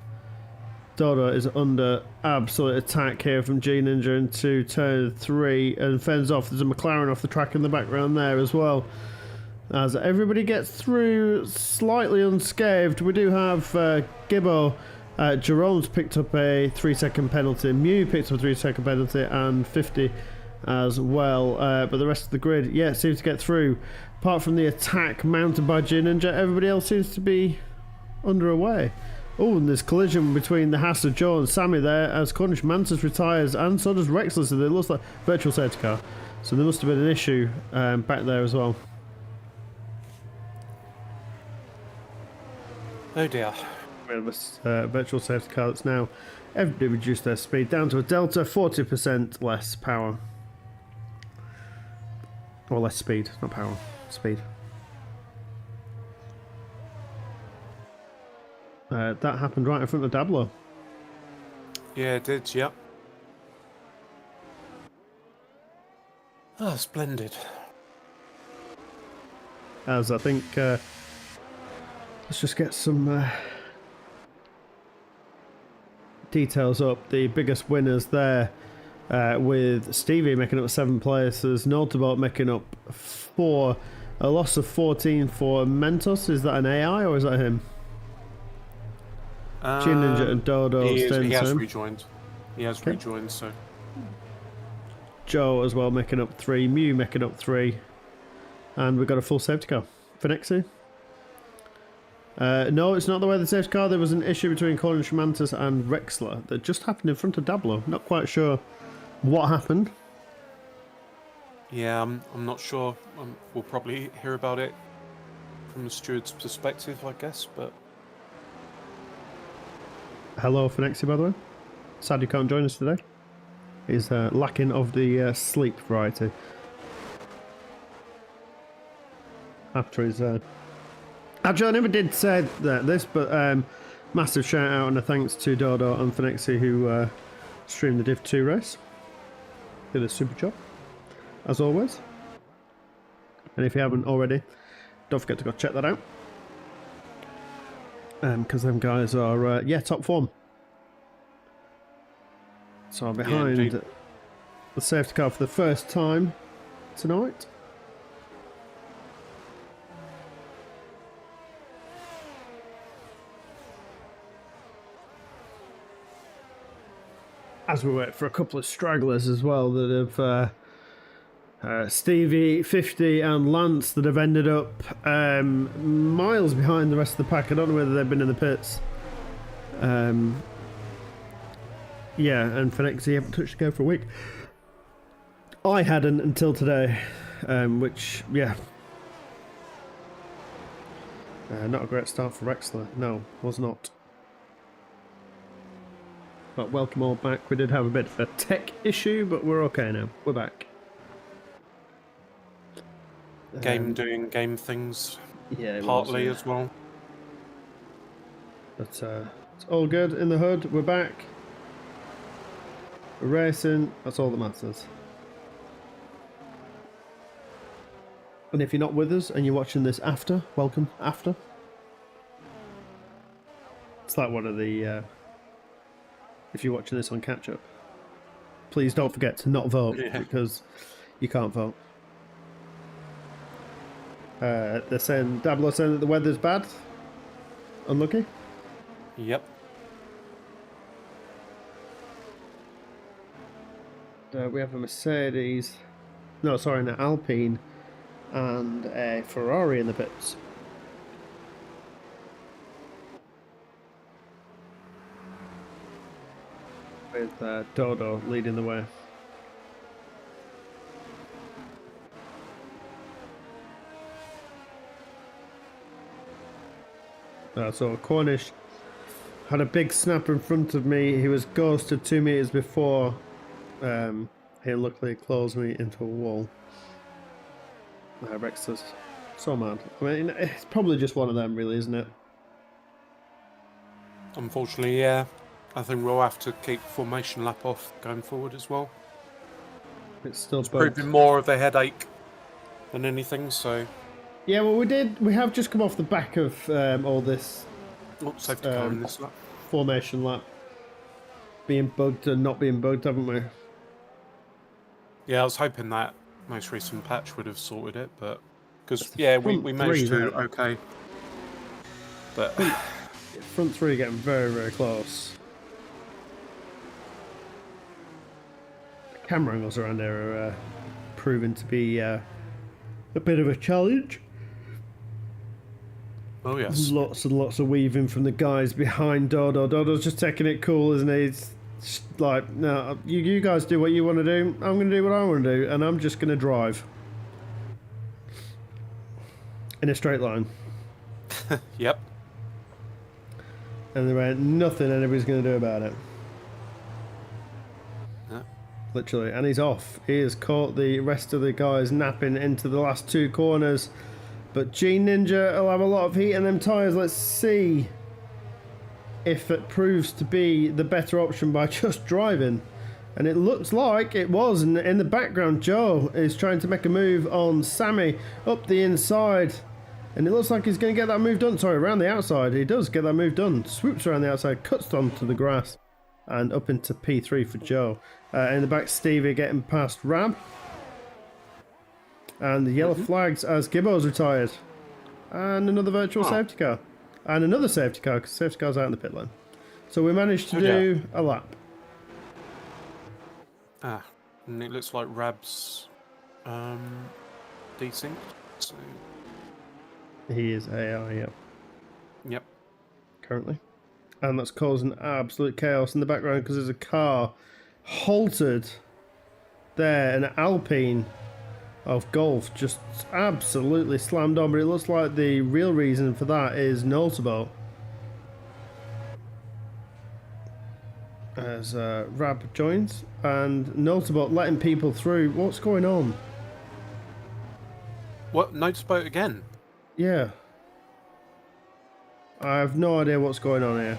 Dodo is under absolute attack here from G Ninja into turn 3 and fends off. There's a McLaren off the track in the background there as well. As everybody gets through slightly unscathed, we do have Gibbo. Jerome's picked up a 3-second penalty. Mew picked up a 3-second penalty and 50 as well. But the rest of the grid, yeah, seems to get through. Apart from the attack mounted by Jin and Jet, everybody else seems to be underway. Oh, and there's collision between the Hass of Joe and Sammy there as Cornish Mantis retires, and so does Rexler. So it looks like virtual safety car. So there must have been an issue back there as well. Oh dear. We have a virtual safety car that's now everybody reduced their speed down to a delta, 40% less power. Or less speed, not power, speed. That happened right in front of Dablo. Yeah, it did, yep. Oh, splendid. As I think, let's just get some details up. The biggest winners there, with Stevie making up 7 places, Notable making up 4, a loss of 14 for Mentos. Is that an AI or is that him? Chin Ninja and Dodo he staying the has same. rejoined. He has rejoined, so. Joe as well making up 3, Mew making up 3, and we've got a full safety car for Nexi. No, it's not the way the safety car. There was an issue between Cornish Mantis and Rexler that just happened in front of Dablo. Not quite sure what happened. Yeah, I'm not sure. We'll probably hear about it from the steward's perspective, I guess, but... Hello for Nexi, by the way. Sad you can't join us today. He's lacking of the sleep variety. After his... Actually, I never did say this, but massive shout out and a thanks to Dodo and Phenixi who streamed the Div 2 race. Did a super job, as always. And if you haven't already, don't forget to go check that out. Because them guys are, top form. So I'm behind the safety car for the first time tonight. As we wait for a couple of stragglers as well that have Stevie, 50 and Lance that have ended up miles behind the rest of the pack. I don't know whether they've been in the pits. Yeah, and Phoenix, haven't touched the go for a week. I hadn't until today, which, yeah. Not a great start for Rexler. No, was not. But welcome all back. We did have a bit of a tech issue, but we're okay now. We're back. Doing game things, yeah, partly as well. But it's all good in the hood. We're back. We're racing. That's all that matters. And if you're not with us and you're watching this after, welcome after. It's like one of the... if you're watching this on catch-up, please don't forget to not vote, because you can't vote. They're saying, Dablo saying that the weather's bad. Unlucky. Yep. We have a Mercedes, no, sorry, an Alpine, and a Ferrari in the pits. With Dodo leading the way. So Cornish had a big snap in front of me. He was ghosted 2 meters before. He luckily closed me into a wall. Rex is so mad. I mean, it's probably just one of them, really, isn't it? Unfortunately, yeah. I think we'll have to keep formation lap off going forward as well. It's still proving more of a headache than anything, so... Yeah, well, we have just come off the back of all this safety car in this lap. Formation lap. Being bugged and not being bugged, haven't we? Yeah, I was hoping that most recent patch would have sorted it, but Because, yeah, we front managed three, to, that. okay. But, Front three getting very, very close. The camera angles around here are proving to be a bit of a challenge. oh, yes. Lots and lots of weaving from the guys behind Dodo. Dodo's just taking it cool, isn't he? It's just like, no, you guys do what you want to do. I'm going to do what I want to do, and I'm just going to drive. In a straight line. Yep. And there ain't nothing anybody's going to do about it. Yeah. Literally. And he's off. He has caught the rest of the guys napping into the last two corners. But Gene Ninja will have a lot of heat in them tyres. Let's see if it proves to be the better option by just driving. And it looks like it was. And in the background, Joe is trying to make a move on Sammy up the inside. And it looks like he's going to get that move done. Sorry, around the outside. He does get that move done. Swoops around the outside, cuts onto the grass, and up into P3 for Joe. In the back, Stevie getting past Rab. And the yellow flags as Gibbo's retired. And another virtual safety car. And another safety car, because safety car's out in the pit lane. So we managed to do a lap. Ah, and it looks like Rab's desynced. So. He is AI, yep. Yep. Currently. And that's causing absolute chaos in the background because there's a car halted there, an Alpine of Golf just absolutely slammed on, but it looks like the real reason for that is notable. As Rab joins, and notable letting people through. What's going on? What? Noticeboat again? Yeah. I have no idea what's going on here.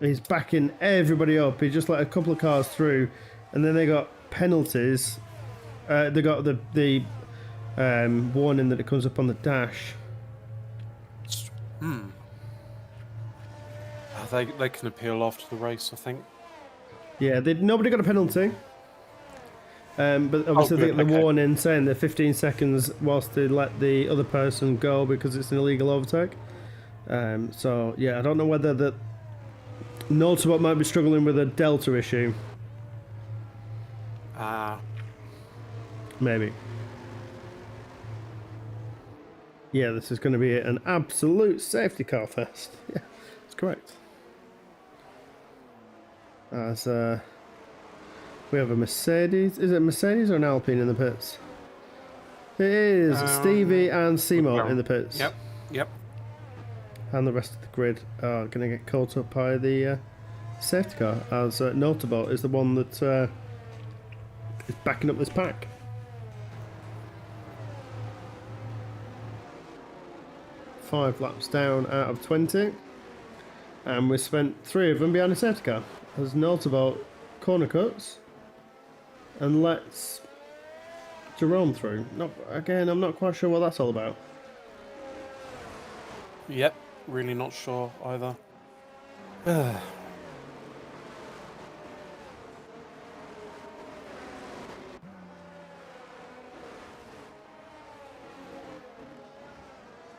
He's backing everybody up. He just let a couple of cars through, and then they got penalties. They got the warning that it comes up on the dash. They can appeal after the race, I think. Yeah, nobody got a penalty. But obviously they get the warning saying that 15 seconds whilst they let the other person go because it's an illegal overtake. So yeah, I don't know whether that Notebot might be struggling with a delta issue. Maybe. Yeah, this is going to be an absolute safety car fest. Yeah, that's correct. As we have a Mercedes. Is it a Mercedes or an Alpine in the pits? It is Stevie and Seymour in the pits. Yep. And the rest of the grid are going to get caught up by the safety car, as Notable is the one that is backing up this pack. Five laps down out of 20. And we spent 3 of them behind the safety car. As Notable corner cuts and lets Jerome through. Again, I'm not quite sure what that's all about. Yep, really not sure either.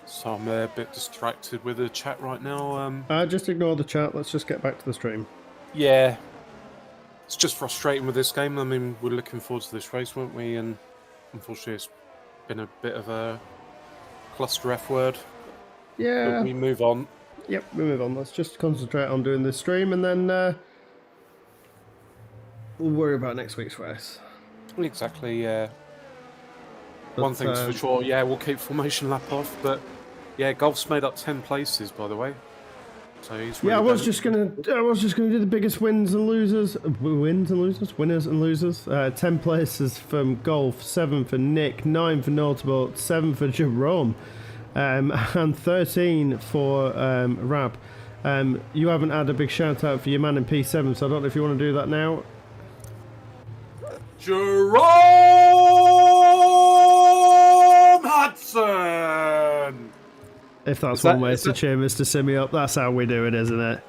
So I'm a bit distracted with the chat right now. Just ignore the chat. Let's just get back to the stream. Yeah. It's just frustrating with this game. I mean, we're looking forward to this race, weren't we? And unfortunately, it's been a bit of a cluster F word. Yeah. But we move on. Yep, we move on. Let's just concentrate on doing this stream, and then we'll worry about next week's race. Exactly, yeah. But, one thing's for sure, yeah, we'll keep formation lap off, but yeah, Golf's made up 10 places, by the way. So he's really I was just gonna do the biggest winners and losers. 10 places from Golf, 7 for Nick, 9 for Notable, 7 for Jerome, and 13 for Rab. You haven't had a big shout out for your man in P7, so I don't know if you want to do that now. Jerome Hudson! If that's one way to cheer Mr. Simi up, that's how we do it, isn't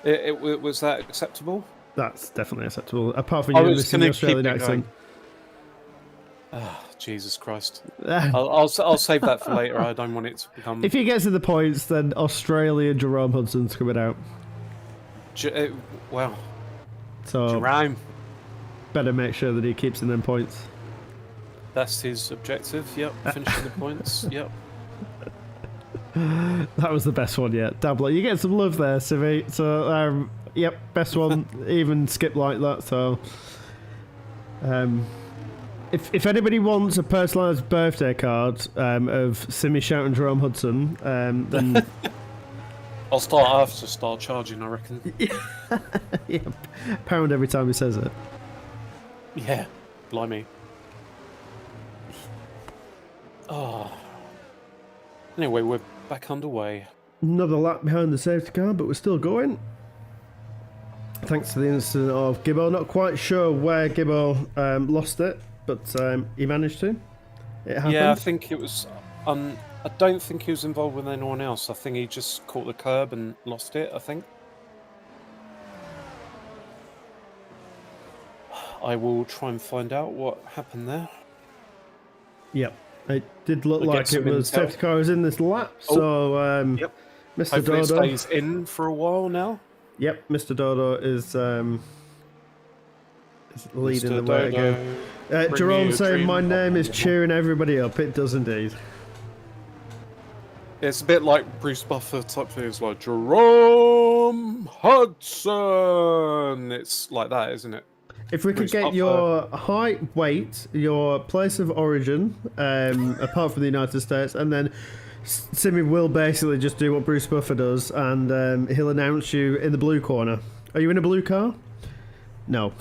it? Was that acceptable? That's definitely acceptable. Apart from you missing the Australian accent. Jesus Christ. I'll save that for later. I don't want it to become... If he gets to the points, then Australia Jerome Hudson's coming out. Well, So Jerome, better make sure that he keeps in them points. that's his objective. Yep, finishing the points. Yep. That was the best one yet. Dabbler, you get some love there, Civi. So, yep, best one. Even skip like that. So, if anybody wants a personalised birthday card of Simi Shout and Jerome Hudson, then I'll start charging, I reckon. yeah, pound every time he says it. Yeah, blimey. Oh. Anyway, we're back underway. Another lap behind the safety car, but we're still going. Thanks to the incident of Gibbo. Not quite sure where Gibbo lost it, but he managed to. It happened. Yeah, I think it was... I don't think he was involved with anyone else. I think he just caught the curb and lost it, I think. I will try and find out what happened there. Yep. It did look We'll like it was safety car was in this lap, so Yep. Mr. Hopefully Dodo. it stays in for a while now. Yep, Mr. Dodo is leading Mr. the way Dodo, again. bring me Jerome a saying dream my name is home. cheering everybody up. It does indeed. It's a bit like Bruce Buffer type thing. It's like Jerome Hudson. It's like that, isn't it? If we Bruce could get Buffer. your height, weight, your place of origin, apart from the United States, and then Simi will basically just do what Bruce Buffer does, and he'll announce you in the blue corner. Are you in a blue car? No.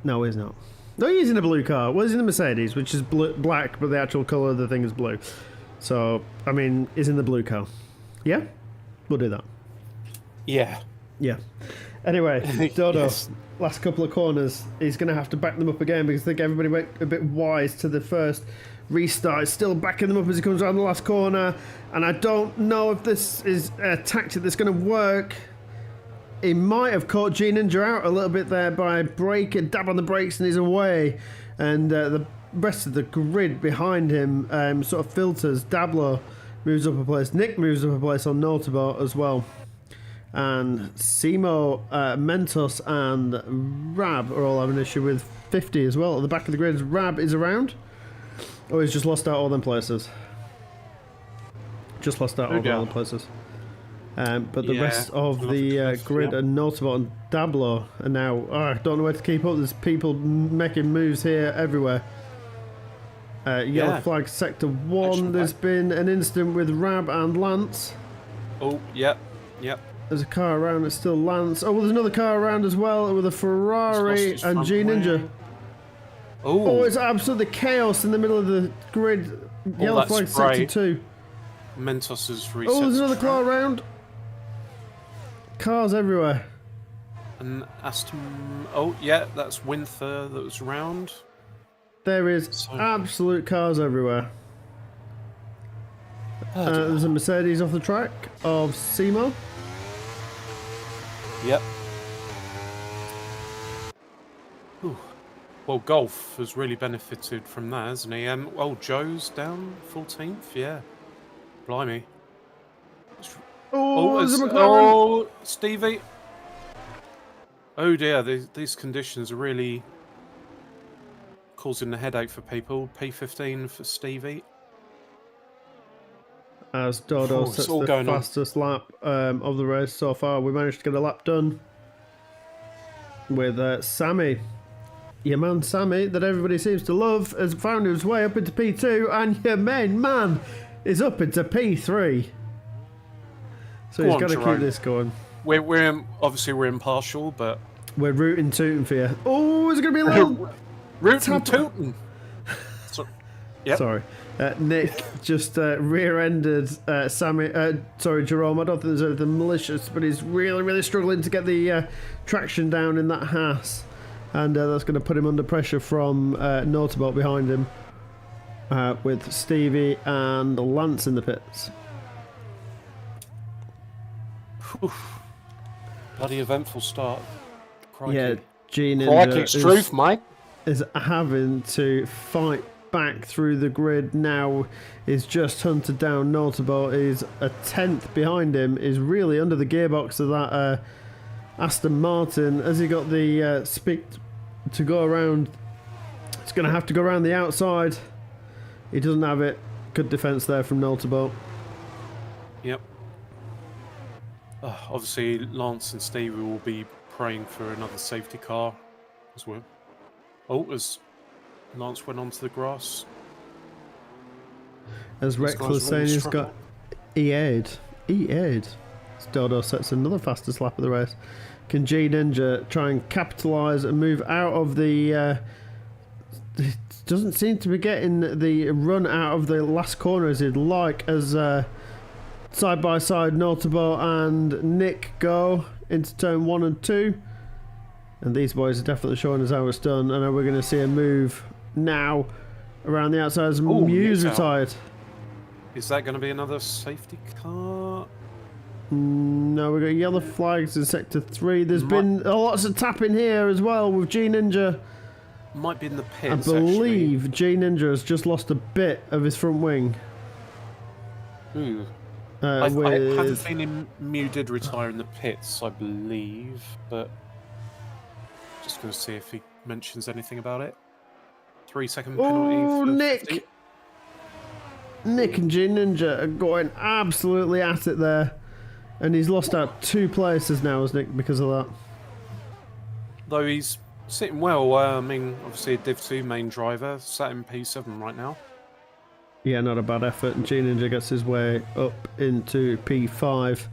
No, he's not. No, he's in a blue car. Well, he's in the Mercedes, which is black, but the actual colour of the thing is blue. So, I mean, he's in the blue car. Yeah? We'll do that. Yeah. Yeah. Anyway, Dodo, Yes. last couple of corners, he's going to have to back them up again because I think everybody went a bit wise to the first restart. He's still backing them up as he comes around the last corner, and I don't know if this is a tactic that's going to work. He might have caught G Ninja out a little bit there by brake and dab on the brakes, and he's away. And the rest of the grid behind him sort of filters. Dablo moves up a place. Nick moves up a place on Notabo as well. And Simo, Mentos, and Rab are all having an issue with 50 as well. At the back of the grid, Rab is around. Oh, he's just lost out all them places. Just lost out all them places. But the rest of the grid are Notable and Dablo are now... Oh, I don't know where to keep up. There's people making moves here everywhere. Yellow flag sector 1. Action There's flag. been an incident with Rab and Lance. Oh, yep. There's a car around, it's still Lance. Oh, well, there's another car around as well with a Ferrari It's lost its and front G Ninja. wing. Oh, it's absolutely chaos in the middle of the grid. Yellow that's flag spray. sector 2. Mentos has reset. Oh, there's the another track. car around. Cars everywhere. And Aston... Oh, yeah, that's Winther that was around. There is So- absolute cars everywhere. There's a Mercedes off the track of Simo. Yep. Ooh. Well, Golf has really benefited from that, hasn't he? Oh, Joe's down 14th, yeah. Blimey. Oh, there's a it's- McLaren. oh, Stevie. Oh dear, these conditions are really causing a headache for people. P15 for Stevie. As Dodo Oh, it's sets all the going on. fastest lap of the race so far. We managed to get a lap done with Sammy. Your man Sammy, that everybody seems to love, has found his way up into P2, and your main man is up into P3. So Go he's on, got to keep Jerome. this going. Obviously we're impartial, but We're rooting tooting for you. Oh, is it going to be a little... rootin' Tap- tootin'. Yep. Sorry. Nick just rear-ended Jerome. I don't think there's anything malicious, but he's really, really struggling to get the traction down in that Haas. And that's going to put him under pressure from Notable behind him with Stevie and Lance in the pits. Bloody eventful start. Crikey. Yeah, G Crikey, Ninja it's truth, mate. is having to fight back through the grid now. Is just hunted down. Notable is a tenth behind him, is really under the gearbox of that Aston Martin. Has he got the speed to go around? It's going to have to go around the outside. He doesn't have it. Good defence there from Notable. Yep. Obviously, Lance and Stevie will be praying for another safety car as well. Oh, as Lance went onto the grass. As Reckless saying he's got EA'd. Dodo sets another fastest lap of the race. Can G Ninja try and capitalise and move out of the... doesn't seem to be getting the run out of the last corner as he'd like, as side by side Notable and Nick go into turn 1 and 2. And these boys are definitely showing us how it's done. And we're going to see a move now around the outside as Muse retired. Is that going to be another safety car? No, we've got yellow flags in sector 3. There's been lots of tapping here as well with G Ninja. Might be in the pits. I believe G Ninja has just lost a bit of his front wing. Ooh. I have a feeling Mew did retire in the pits, I believe, but just going to see if he mentions anything about it. 3-second penalty. Oh, Nick! Nick and G Ninja are going absolutely at it there. And he's lost out 2 places now as Nick because of that. Though he's sitting well. I mean, obviously a Div 2 main driver, sat in P7 right now. Yeah, not a bad effort. And G Ninja gets his way up into P5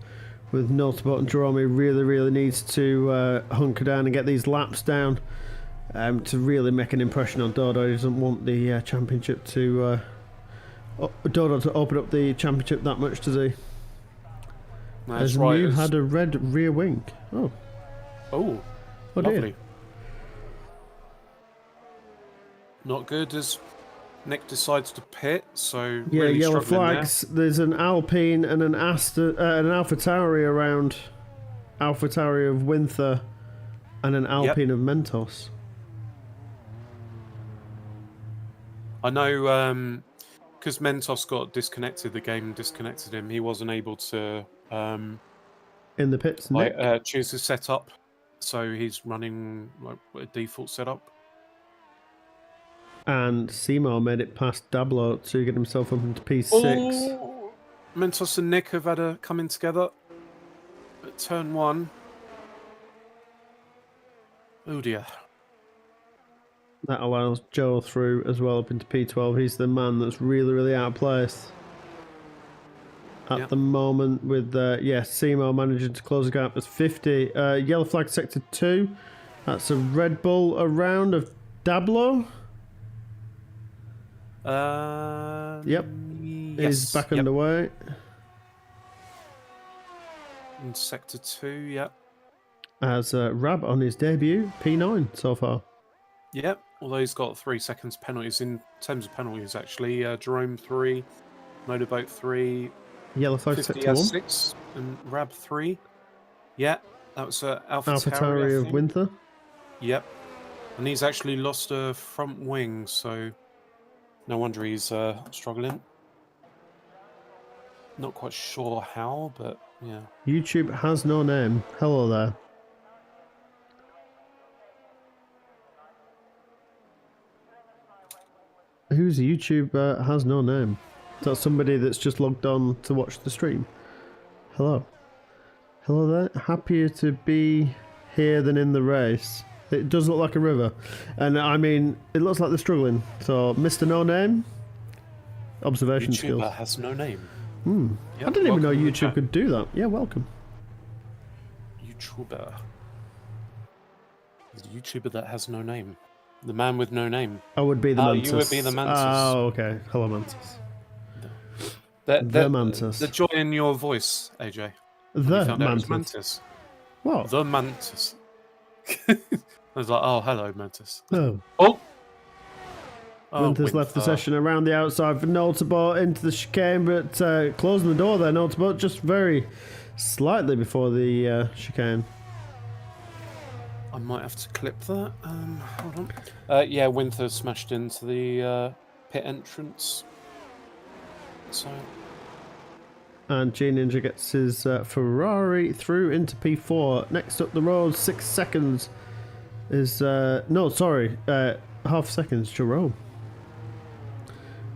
with Notable, and Jerome really needs to hunker down and get these laps down to really make an impression on Dodo. He doesn't want the championship to... Dodo to open up the championship that much, does he? That's as right. Mew had a red rear wing. Oh, lovely. Dear. Not good as Nick decides to pit, so yeah, really yellow struggling flags. There's an Alpine and an AlphaTauri around. AlphaTauri of Winther and an Alpine of Mentos. I know because Mentos got disconnected, the game disconnected him. He wasn't able to in the pits, choose his setup, so he's running like a default setup. And Seymour made it past Dablo to get himself up into P6. Oh, Mentos and Nick have had a coming together at turn 1. Oh dear. That allows Joe through as well up into P12. He's the man that's really out of place at the moment with, Seymour managing to close the gap as 50. Yellow flag sector 2. That's a Red Bull around of Dablo. Yep. Yes. He's back underway. In sector 2, yep. As Rab on his debut, P9 so far. Yep, although he's got 3 seconds penalties in terms of penalties, actually. Jerome 3, Motorboat 3, Yellow flag sector 1. 6, and Rab 3. Yeah, that was AlphaTauri of Winther. Yep, and he's actually lost a front wing, so no wonder he's struggling. Not quite sure how, but yeah. YouTube has no name. Hello there. Who's YouTube has no name? Is that somebody that's just logged on to watch the stream? Hello. Hello there. Happier to be here than in the race. It does look like a river. And I mean, it looks like they're struggling. So, Mr. No Name, observation YouTuber skills. has no name. Yep, I didn't even know YouTube could do that. Yeah, welcome. YouTuber. The YouTuber that has no name. The man with no name. I would be the Mantis. You would be the Mantis. Oh, okay. Hello, Mantis. The Mantis. The joy in your voice, AJ. The Mantis. What? The Mantis. I was like, oh, hello, Mantis. Oh. Winther's left the session around the outside for Notable into the chicane, but closing the door there, Notable just very slightly before the chicane. I might have to clip that. Hold on. Yeah, Winther smashed into the pit entrance. So. And G Ninja gets his Ferrari through into P4. Next up the road, 6 seconds is half seconds Jerome.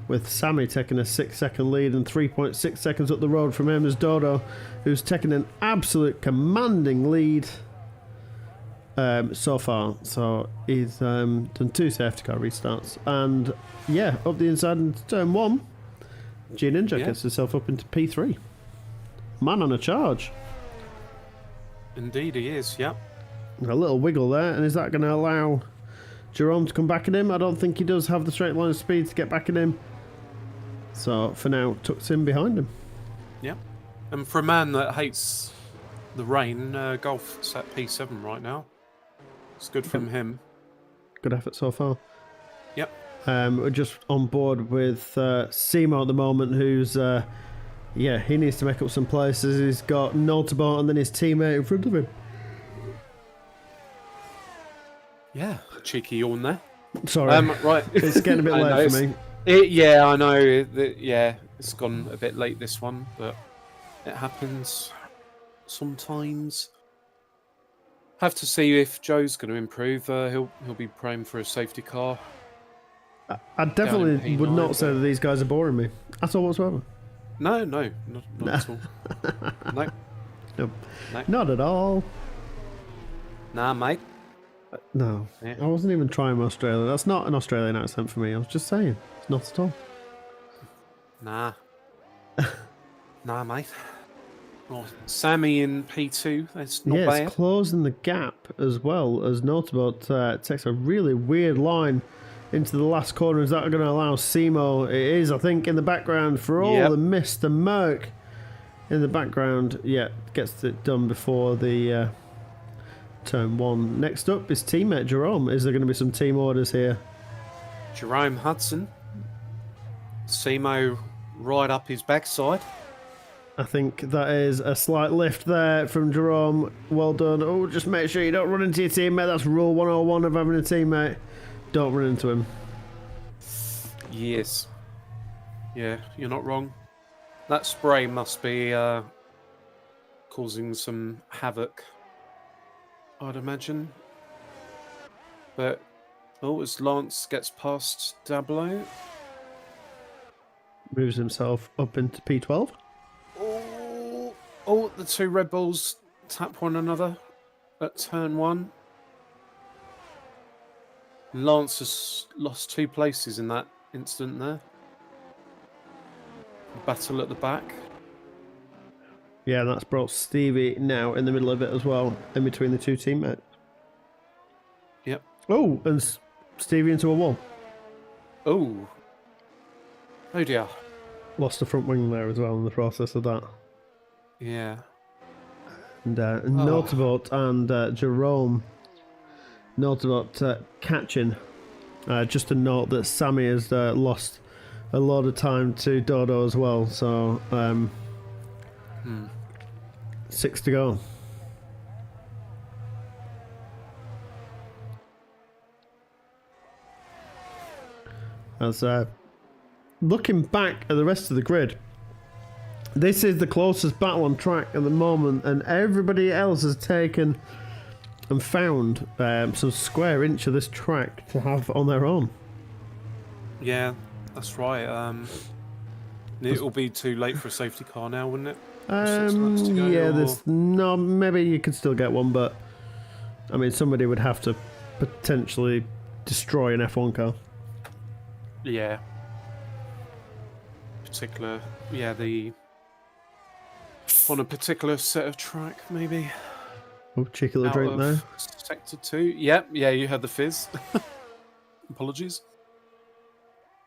With Sammy taking a 6-second lead and 3.6 seconds up the road from him is Dodo, who's taking an absolute commanding lead so far. So he's done 2 safety car restarts. And yeah, up the inside into turn 1, G Ninja gets himself up into P3. Man on a charge. Indeed he is, yep. A little wiggle there, and is that going to allow Jerome to come back at him? I don't think he does have the straight line of speed to get back at him. So for now, tucks in behind him. Yep. And for a man that hates the rain, Golf's at P7 right now. It's good from him. Good effort so far. Yep. We're just on board with Simo at the moment, who's he needs to make up some places. He's got Notable and then his teammate in front of him. Yeah, cheeky yawn there. Sorry. Right. It's getting a bit late for me. Yeah, I know. It's gone a bit late, this one, but it happens sometimes. Have to see if Joe's going to improve. He'll be praying for a safety car. I definitely would not say that these guys are boring me at all whatsoever. No, not at all. No. No, not at all. Nah, mate. No, Yeah. I wasn't even trying Australia. That's not an Australian accent for me. I was just saying, it's not at all. Nah. Nah, mate. Oh, Sammy in P2. That's not bad. It's closing the gap as well as Notable takes a really weird line into the last corner. Is that going to allow Simo? It is, I think, in the background for all the mist and murk in the background. Yeah, gets it done before the turn 1. Next up is teammate Jerome. Is there going to be some team orders here? Jerome Hudson. Simo right up his backside. I think that is a slight lift there from Jerome. Well done. Oh, just make sure you don't run into your teammate. That's rule 101 of having a teammate. Don't run into him. Yes. Yeah, you're not wrong. That spray must be causing some havoc, I'd imagine. But, as Lance gets past Dablo. Moves himself up into P12. Oh, the 2 Red Bulls tap one another at turn 1. Lance has lost 2 places in that instant there. Battle at the back. Yeah, that's brought Stevie now in the middle of it as well, in between the 2 teammates. Yep. Oh, and Stevie into a wall. Oh dear. Lost the front wing there as well in the process of that. Yeah. And Notable and Jerome. Notable catching. Just a note that Sammy has lost a lot of time to Dodo as well. So 6 to go. As looking back at the rest of the grid, this is the closest battle on track at the moment, and everybody else has taken and found some square inch of this track to have on their own. Yeah, that's right. It'll be too late for a safety car now, wouldn't it? 6 laps to go, there's no. Maybe you could still get one, but I mean, somebody would have to potentially destroy an F1 car. Yeah. On a particular set of track, maybe. Oh, cheeky little drink there. Sector 2. Yeah, you had the fizz. Apologies.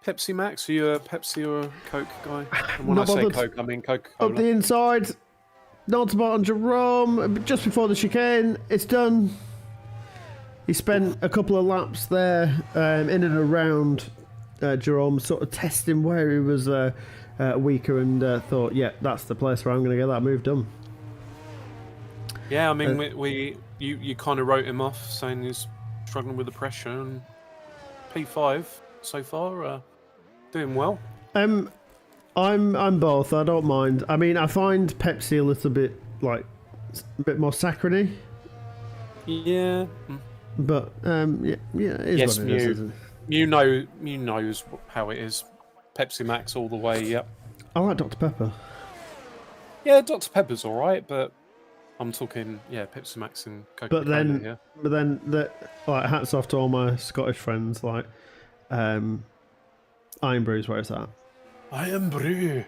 Pepsi Max, are you a Pepsi or a Coke guy? And when I say Coke, I mean Coca-Cola. Up the inside, Notable on Jerome, just before the chicane, it's done. He spent a couple of laps there in and around Jerome, sort of testing where he was weaker, and thought, yeah, that's the place where I'm going to get that move done. Yeah, I mean, you kind of wrote him off, saying he's struggling with the pressure, and P5 so far, doing well. I'm both. I don't mind. I mean, I find Pepsi a little bit like a bit more saccharine, Yeah. but yeah, it is Yes, what it is, isn't it? Mew knows how it is. Pepsi Max all the way. Yep. I like Dr Pepper. Yeah, Dr Pepper's all right, but I'm talking Pepsi Max and Coca-Cola here. But then, like, hats off to all my Scottish friends, like Iron Brew's where it's at. Iron Brew.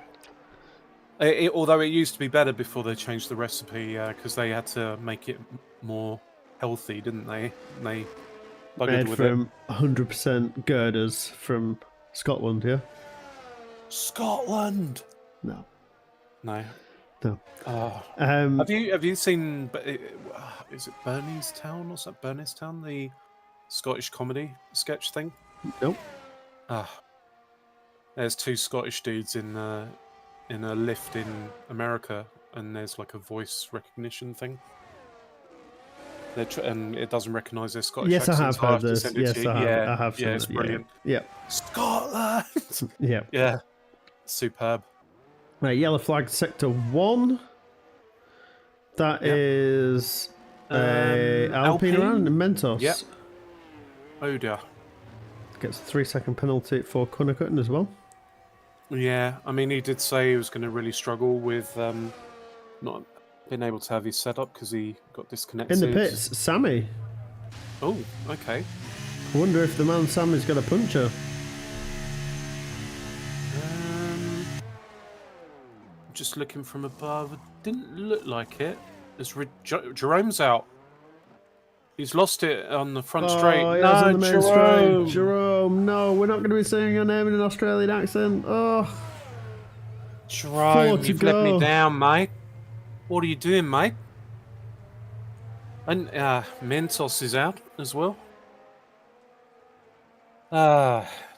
Although it used to be better before they changed the recipe, because they had to make it more healthy, didn't they? They buggered Made with from 100% girders from Scotland, yeah? Scotland. No. No. Have you seen? Is it Burneystown or something? Burneystown, the Scottish comedy sketch thing. Nope. There's two Scottish dudes in a lift in America, and there's like a voice recognition thing. And it doesn't recognise their Scottish Yes, accents. I have heard this. Yes, I have seen it's it. brilliant. Yeah. Scotland. Yeah. Yeah. Superb. Right, yellow flag sector 1. That is Alpine around Mentos. Yep. Oh dear. Gets a 3-second penalty for corner cutting as well. Yeah, I mean, he did say he was going to really struggle with not being able to have his setup because he got disconnected. In the pits, Sammy. Oh, okay. I wonder if the man Sammy's got a puncher. Just looking from above, it didn't look like it. Jerome's out. He's lost it on the front straight. Oh, No, on the main Jerome. straight. Jerome, no, we're not going to be saying your name in an Australian accent. Oh, Jerome, you've let me down, mate. What are you doing, mate? And Mentos is out as well.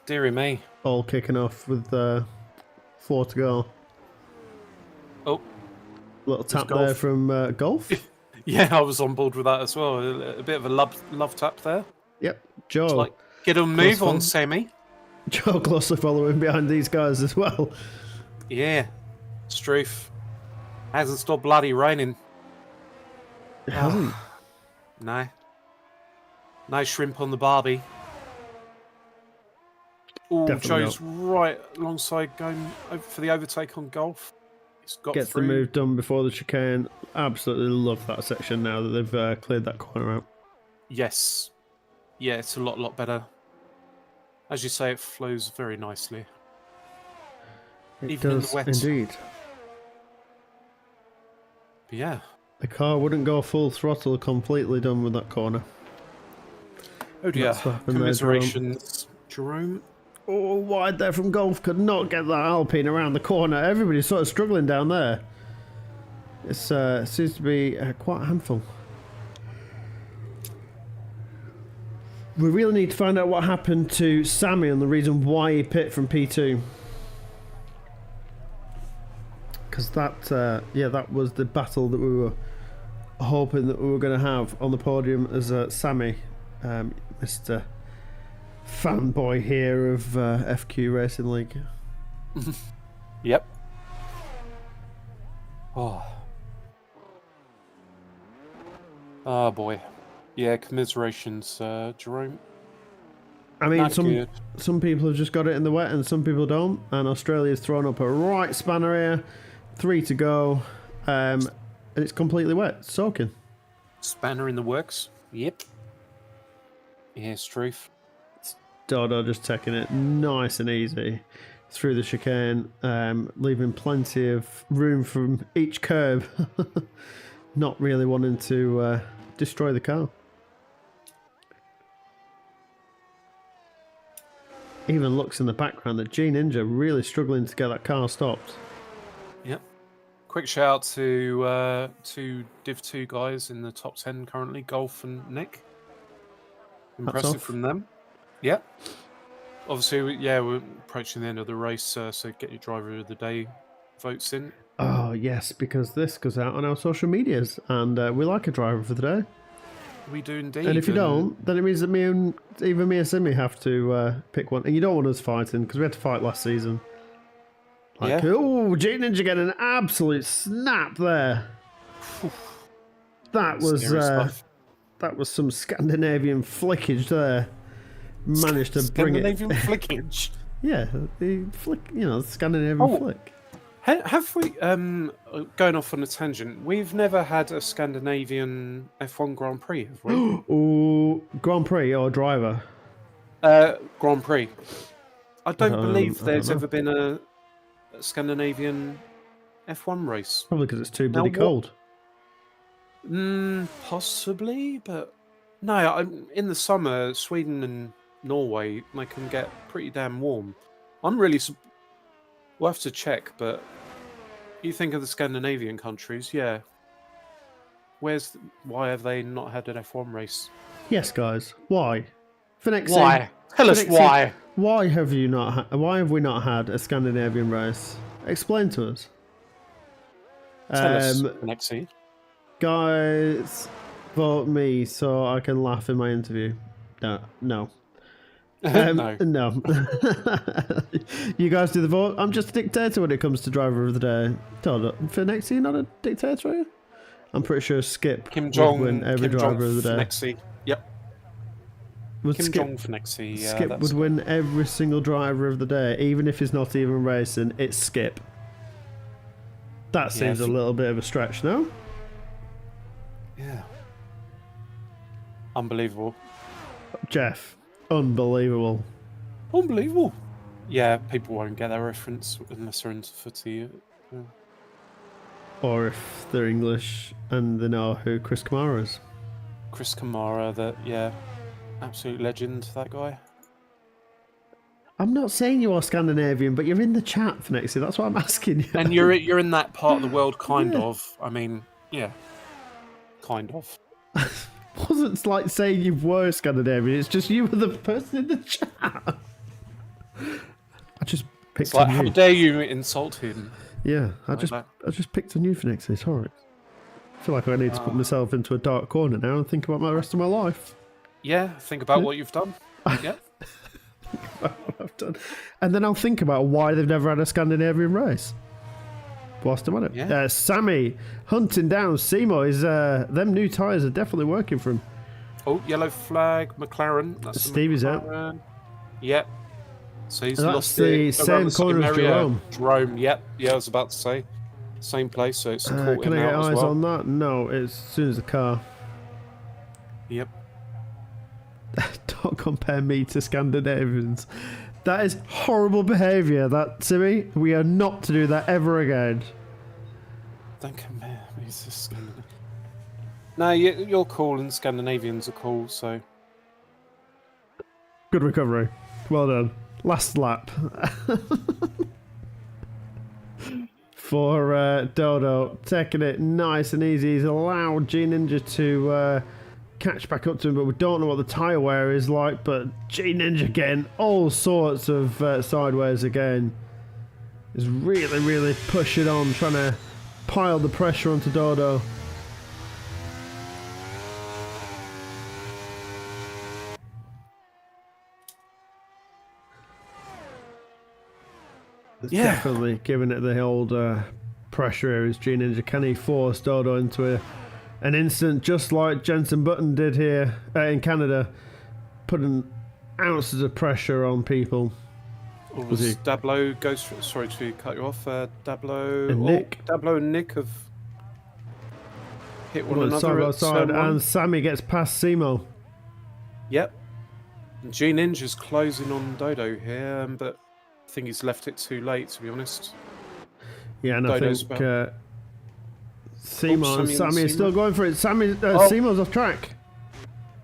Dearie me. All kicking off with 4 to go. Oh. Little tap there from Golf. Yeah, I was on board with that as well. A bit of a love tap there. Yep, Joe. It's like, get a move on, Sammy. Joe closely following behind these guys as well. Yeah. Struth. Hasn't stopped bloody raining. It hasn't. No. No shrimp on the barbie. Oh, Joe's right alongside going over for the overtake on Golf. He's got Gets through. the move done before the chicane. Absolutely love that section now that they've cleared that corner out. Yes. Yeah, it's a lot better. As you say, it flows very nicely. It Even does in the wet. indeed. But yeah. The car wouldn't go full throttle completely done with that corner. Oh dear. Commiserations, Jerome. Oh, wide there from Golf. Could not get that Alpine around the corner. Everybody's sort of struggling down there. It seems to be quite a handful. We really need to find out what happened to Sammy and the reason why he pit from P2. Because that was the battle that we were hoping that we were going to have on the podium as Sammy, Mr. fanboy here of FQ Racing League. Yep. Oh boy. Yeah, commiserations, Jerome. I mean, some people have just got it in the wet and some people don't. And Australia's thrown up a right spanner here. 3 to go. And it's completely wet. Soaking. Spanner in the works. Yep. Yeah, Struth. Dodo just taking it nice and easy through the chicane, leaving plenty of room from each curb. Not really wanting to destroy the car. Even looks in the background that G Ninja really struggling to get that car stopped. Yep. Quick shout out to two Div 2 guys in the top 10 currently, Golf and Nick. Impressive from them. Yep. Obviously, yeah, we're approaching the end of the race, so get your driver of the day votes in. Oh, Oh, yes, because this goes out on our social medias, and we like a driver for the day. We do indeed. And if you don't, then it means that either me or Simi have to pick one. And you don't want us fighting, because we had to fight last season. Like, Yeah. oh, G Ninja getting an absolute snap there. That was that was some Scandinavian flickage there. Managed to bring it. Scandinavian flickage. Yeah, the flick, Scandinavian flick. Have we, going off on a tangent, we've never had a Scandinavian F1 Grand Prix, have we? Ooh, Grand Prix or driver? Grand Prix. I don't believe I there's don't know. ever been a Scandinavian F1 race. Probably because it's too bloody cold. Possibly, but no, in the summer, Sweden and Norway, they can get pretty damn warm. I'm really... We'll have to check, but you think of the Scandinavian countries, yeah. Why have they not had an F1 race? Yes, guys. Why? Why? Tell us why. Why have we not had a Scandinavian race? Explain to us. Tell us, Nexi. Guys, vote me so I can laugh in my interview. No. No. No. You guys do the vote. I'm just a dictator when it comes to driver of the day. For next year, not a dictator, are you? I'm pretty sure Skip Kim Jong would win every driver of the day. Nexi. Yep. Kim Jong for Nexi. Yeah, Skip would win every single driver of the day, even if he's not even racing. It's Skip. That seems a little bit of a stretch, no? Yeah. Unbelievable. Jeff. Unbelievable. Unbelievable. Yeah, people won't get that reference unless they're into footy. Yeah. Or if they're English and they know who Chris Kamara is. Chris Kamara, absolute legend, that guy. I'm not saying you are Scandinavian, but you're in the chat for next year. That's what I'm asking you. And you're in that part of the world, kind of. I mean, yeah, kind of. Wasn't like saying you were Scandinavian. It's just you were the person in the chat. I just picked on you. How dare you insult him? Yeah, I just picked on you for next year. Sorry. I feel like I need to put myself into a dark corner now and think about the rest of my life. Yeah, think about what you've done. Yeah. What I've done. And then I'll think about why they've never had a Scandinavian race. Whilst I'm on it. Yeah. Sammy hunting down Seymour. Them new tyres are definitely working for him. Oh, yellow flag, McLaren. That's Stevie's out. Yep. So he's That's lost the same corner as Jerome. Jerome, yep. Yeah, I was about to say. Same place, so it's caught can him I get out as eyes well. on that? No, it's as soon as the car. Yep. Don't compare me to Scandinavians. That is horrible behaviour, that, Simi. We are not to do that ever again. Don't compare me to Scandinavian. No, you're cool and Scandinavians are cool, so... Good recovery. Well done. Last lap. For Dodo. Taking it nice and easy. He's allowed G Ninja to... catch back up to him, but we don't know what the tyre wear is like. But G Ninja getting all sorts of sideways again. Is really pushing on, trying to pile the pressure onto Dodo. Definitely giving it the old pressure here is G Ninja. Can he force Dodo into an instant, just like Jenson Button did here in Canada, putting ounces of pressure on people? Dablo goes for, sorry to cut you off, Dablo and Nick. Dablo and Nick have hit one another side by at side, and Sammy gets past Simo. Yep. And G Ninja's closing on Dodo here, but I think he's left it too late, to be honest. Yeah, and Dodo's I think Simo and Sammy are still going for it. Simo's off track.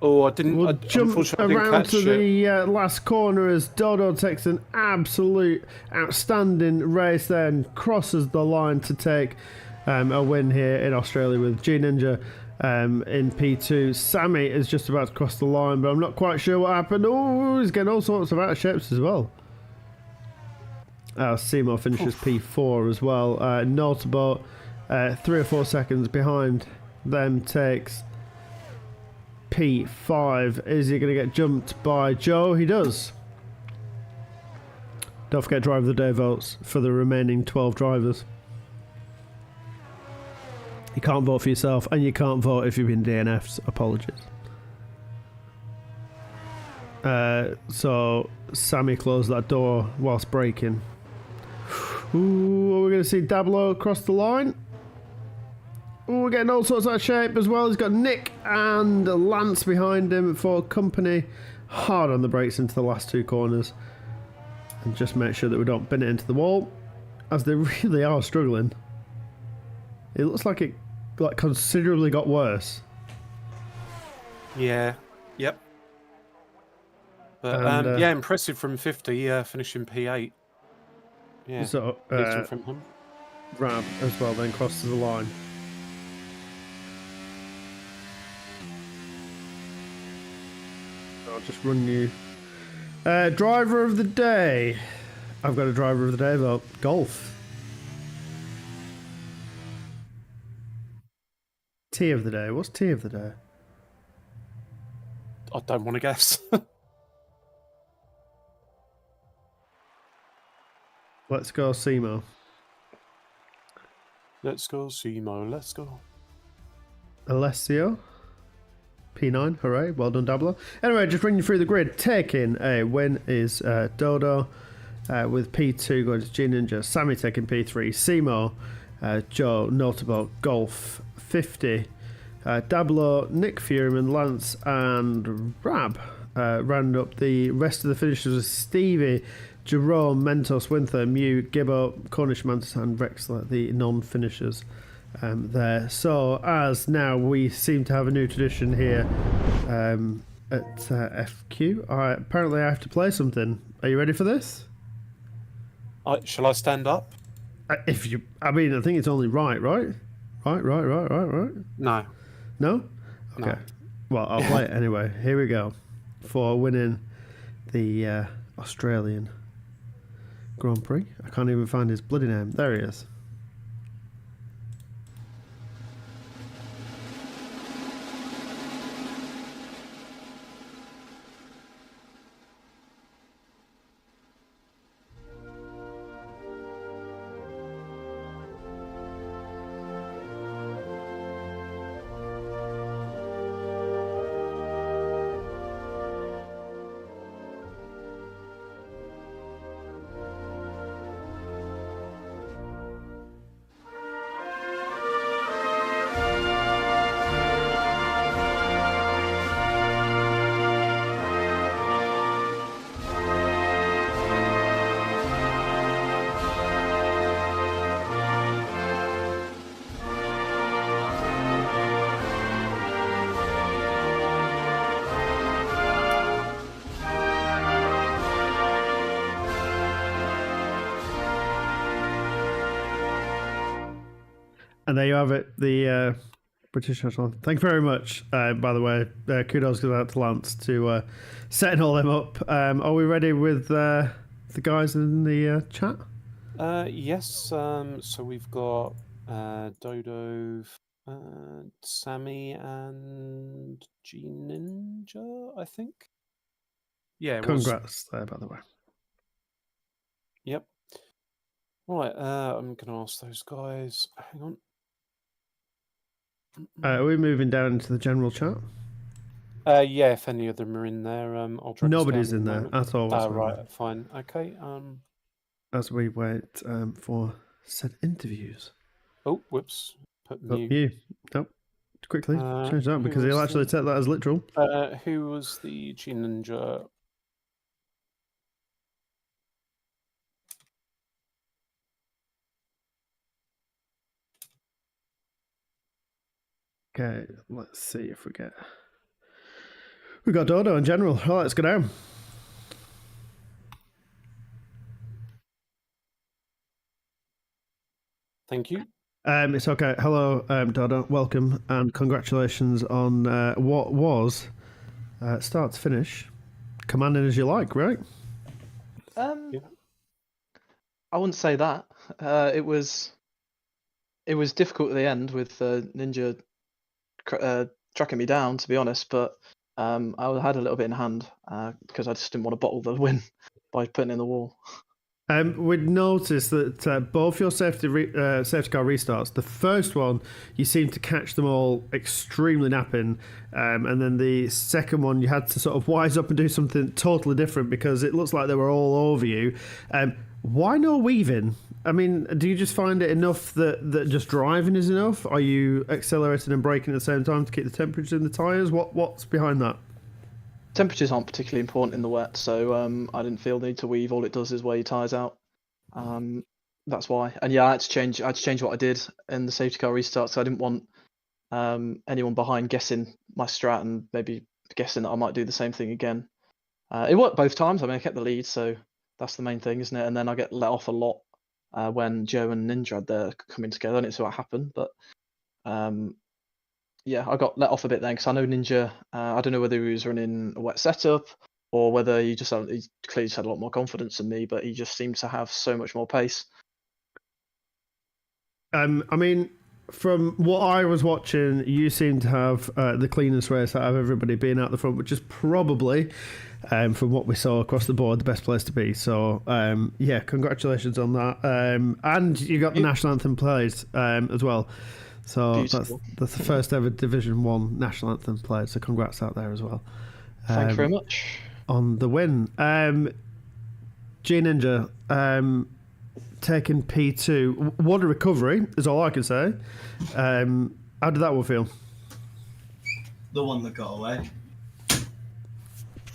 Oh, I didn't. We'll I jump around to the last corner as Dodo takes an absolute outstanding race there and crosses the line to take a win here in Australia with G Ninja in P2. Sammy is just about to cross the line, but I'm not quite sure what happened. Oh, he's getting all sorts of out of shapes as well. Seymour finishes P4 as well. Notable, 3 or 4 seconds behind them, takes P5. Is he going to get jumped by Joe? He does. Don't forget driver of the day votes for the remaining 12 drivers. You can't vote for yourself, and you can't vote if you've been DNF'd. Apologies. So Sammy closed that door whilst braking. Ooh, we're going to see Dablo across the line. Ooh, we're getting all sorts of shape as well. He's got Nick and Lance behind him for company. Hard on the brakes into the last 2 corners. And just make sure that we don't bin it into the wall, as they really are struggling. It looks like it considerably got worse. Yeah. Yep. But yeah, impressive from 50, finishing P8. Yeah. So from him. Rab as well then crosses the line. I'll just run you. Driver of the day. I've got a driver of the day though. Golf. Tea of the day. What's tea of the day? I don't want to guess. Let's go, Simo. Let's go, Simo. Let's go. Alessio. P9. Hooray. Well done, Dabbler. Anyway, just running through the grid. Taking a win is Dodo. With P2 going to G Ninja. Sammy taking P3. Simo. Joe. Notable. Golf. 50. Dablo, Nick Furyman, Lance, and Rab round up the rest of the finishers with Stevie, Jerome, Mentos, Winther, Mew, Gibbo, Cornish Mantis, and Rexler, the non-finishers there. So, as now we seem to have a new tradition here at FQ, apparently I have to play something. Are you ready for this? Shall I stand up? I think it's only right? Right? No. No? Okay. No. Well, I'll play it anyway. Here we go. For winning the Australian Grand Prix. I can't even find his bloody name. There he is. And there you have it, the British National Anthem. Thank you very much, by the way. Kudos goes out to Lance to setting all them up. Are we ready with the guys in the chat? Yes. So we've got Dodo, Sammy, and G Ninja, I think. Yeah. Congrats there, by the way. Yep. Right. I'm going to ask those guys. Hang on. Are we moving down into the general chat? Yeah, if any of them are in there, I'll drop. Nobody's in there at all. Right, fine, okay. As we wait for said interviews. Oh, whoops! Put mute. You. Nope. Quickly change that because he'll actually take that as literal. Who was the G Ninja? Okay, let's see if we get. We got Dodo in general. Oh, let's go down. Thank you. It's okay. Hello, Dodo. Welcome and congratulations on what was start to finish, commanding as you like, right? Yeah. I wouldn't say that. It was difficult at the end with Ninja tracking me down, to be honest. But I had a little bit in hand because I just didn't want to bottle the win by putting it in the wall. We'd noticed that both your safety car restarts, the first one, you seemed to catch them all extremely napping, and then the second one, you had to sort of wise up and do something totally different because it looks like they were all over you. Why no weaving? I mean, do you just find it enough that just driving is enough? Are you accelerating and braking at the same time to keep the temperature in the tyres? What's behind that? Temperatures aren't particularly important in the wet, so I didn't feel the need to weave. All it does is wear your tyres out. That's why. And yeah, I had to change what I did in the safety car restart, so I didn't want anyone behind guessing my strat and maybe guessing that I might do the same thing again. It worked both times. I mean, I kept the lead, so that's the main thing, isn't it? And then I get let off a lot when Joe and Ninja had their coming together. I didn't see what happened, but yeah, I got let off a bit then because I know Ninja. I don't know whether he was running a wet setup or whether he clearly just had a lot more confidence in me, but he just seemed to have so much more pace. I mean, from what I was watching, you seem to have the cleanest race out of everybody being out the front, which is probably, from what we saw across the board, the best place to be. So, yeah, congratulations on that. And you got the national anthem played as well. So that's the first ever Division 1 national anthem played. So congrats out there as well. Thank you very much. On the win. G Ninja, taking P2. What a recovery, is all I can say. How did that one feel? The one that got away.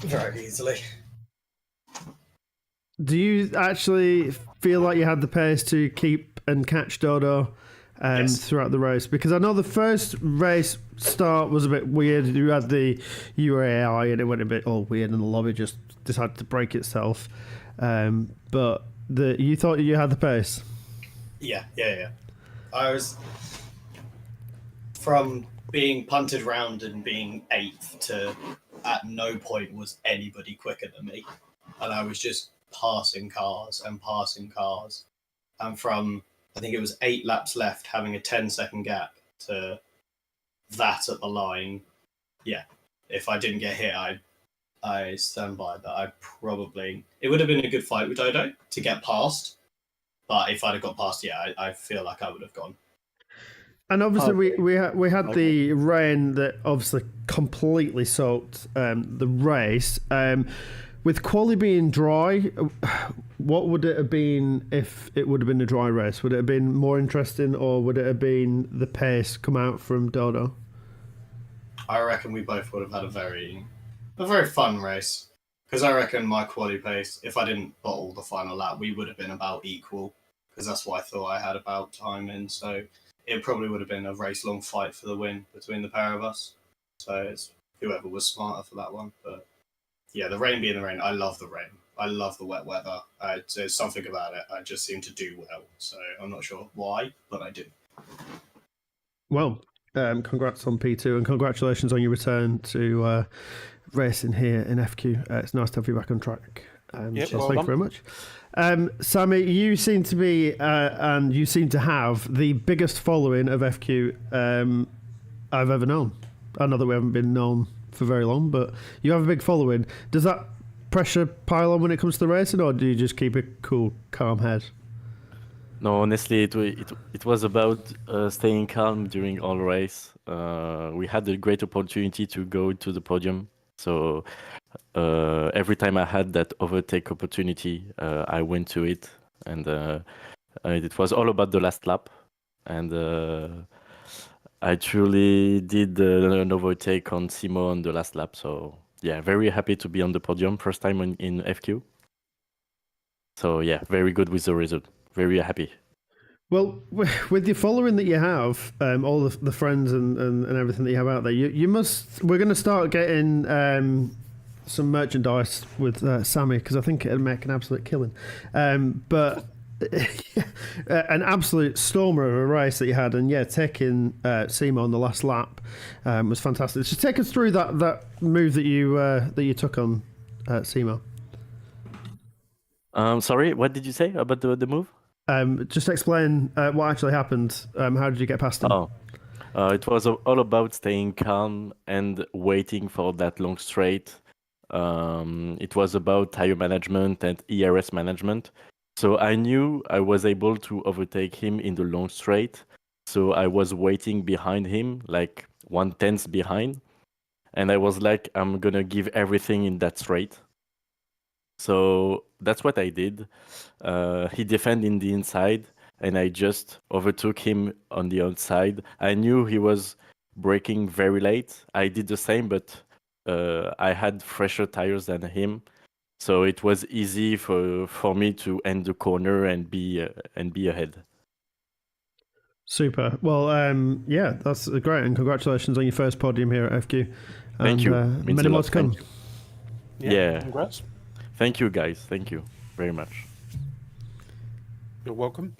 Very easily. Do you actually feel like you had the pace to keep and catch Dodo yes. throughout the race? Because I know the first race start was a bit weird. You had the UAI and it went a bit all weird and the lobby just decided to break itself. But you thought you had the pace? Yeah. I was, from being punted round and being 8th to at no point was anybody quicker than me. And I was just passing cars. And from, I think it was 8 laps left, having a 10-second gap to that at the line. Yeah, if I didn't get hit, I stand by that. It would have been a good fight with Dodo to get past. But if I'd have got past, yeah, I feel like I would have gone. And obviously, we had the rain that obviously completely soaked the race. With quali being dry, what would it have been if it would have been a dry race? Would it have been more interesting, or would it have been the pace come out from Dodo? I reckon we both would have had a very fun race. Because I reckon my quali pace, if I didn't bottle the final lap, we would have been about equal. Because that's what I thought I had about time in. So it probably would have been a race-long fight for the win between the pair of us. So it's whoever was smarter for that one. But yeah, the rain being the rain, I love the rain. I love the wet weather. There's something about it. I just seem to do well. So I'm not sure why, but I do. Well, congrats on P2 and congratulations on your return to racing here in FQ. It's nice to have you back on track. So thank you very much. Sammy, you seem to be and you seem to have the biggest following of FQ I've ever known. I know that we haven't been known for very long, but you have a big following. Does that pressure pile on when it comes to the racing, or do you just keep a cool, calm head? No, honestly, it was about staying calm during all race. We had a great opportunity to go to the podium, so every time I had that overtake opportunity, I went to it, and it was all about the last lap, and I truly did an overtake on Simo on the last lap. So yeah, very happy to be on the podium, first time in FQ. So yeah, very good with the result. Very happy. Well, with your following that you have, all the friends and everything that you have out there, you must. We're going to start getting some merchandise with Sammy, because I think it'd make an absolute killing. But an absolute stormer of a race that you had, and yeah, taking Simo on the last lap was fantastic. Just take us through that move that you took on Simo. Sorry, what did you say about the move? Just explain what actually happened. How did you get past him? Oh, it was all about staying calm and waiting for that long straight. It was about tire management and ERS management. So I knew I was able to overtake him in the long straight. So I was waiting behind him, like 1/10 behind. And I was like, I'm gonna give everything in that straight. So that's what I did. He defended in the inside, and I just overtook him on the outside. I knew he was braking very late. I did the same, but I had fresher tires than him, so it was easy for me to end the corner and be ahead. Super. Well, yeah, that's great, and congratulations on your first podium here at FQ. Thank And, you. Means many a more lot. to come. Thank you. Yeah. Yeah. Congrats. Thank you, guys. Thank you very much. You're welcome.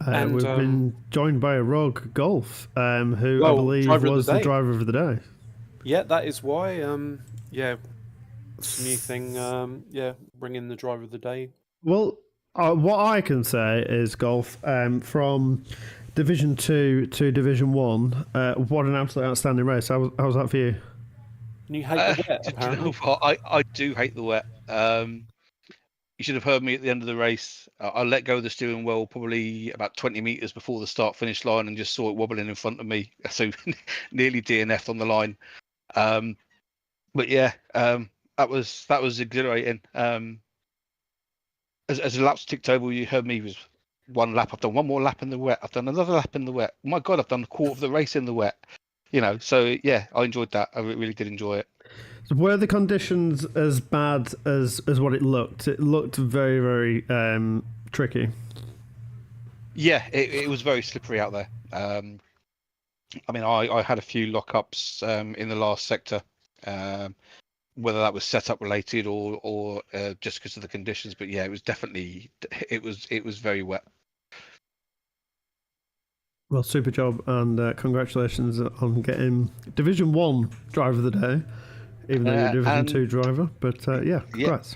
We've been joined by a rogue Golf, who I Well, believe driver of the was the day. driver of the day. Yeah, that is why. Yeah, it's a new thing. Yeah, bring in the driver of the day. Well, what I can say is Golf, from Division 2 to Division 1, what an absolutely outstanding race. How was that for you? And you hate the wet, Do you apparently. know what? I do hate the wet. You should have heard me at the end of the race. I let go of the steering wheel probably about 20 meters before the start-finish line and just saw it wobbling in front of me. So nearly DNF'd on the line. But yeah, that was exhilarating. As the laps ticked over, you heard me was one lap. I've done one more lap in the wet. I've done another lap in the wet. My God, I've done a quarter of the race in the wet. So yeah, I enjoyed that. I really did enjoy it. So were the conditions as bad as what it looked? It looked very, very tricky. Yeah, it was very slippery out there. I mean, I had a few lockups in the last sector, whether that was setup related or just because of the conditions. But yeah, it was definitely it was very wet. Well, super job, and congratulations on getting Division 1 driver of the day, even though you're a Division 2 driver. But yeah, congrats.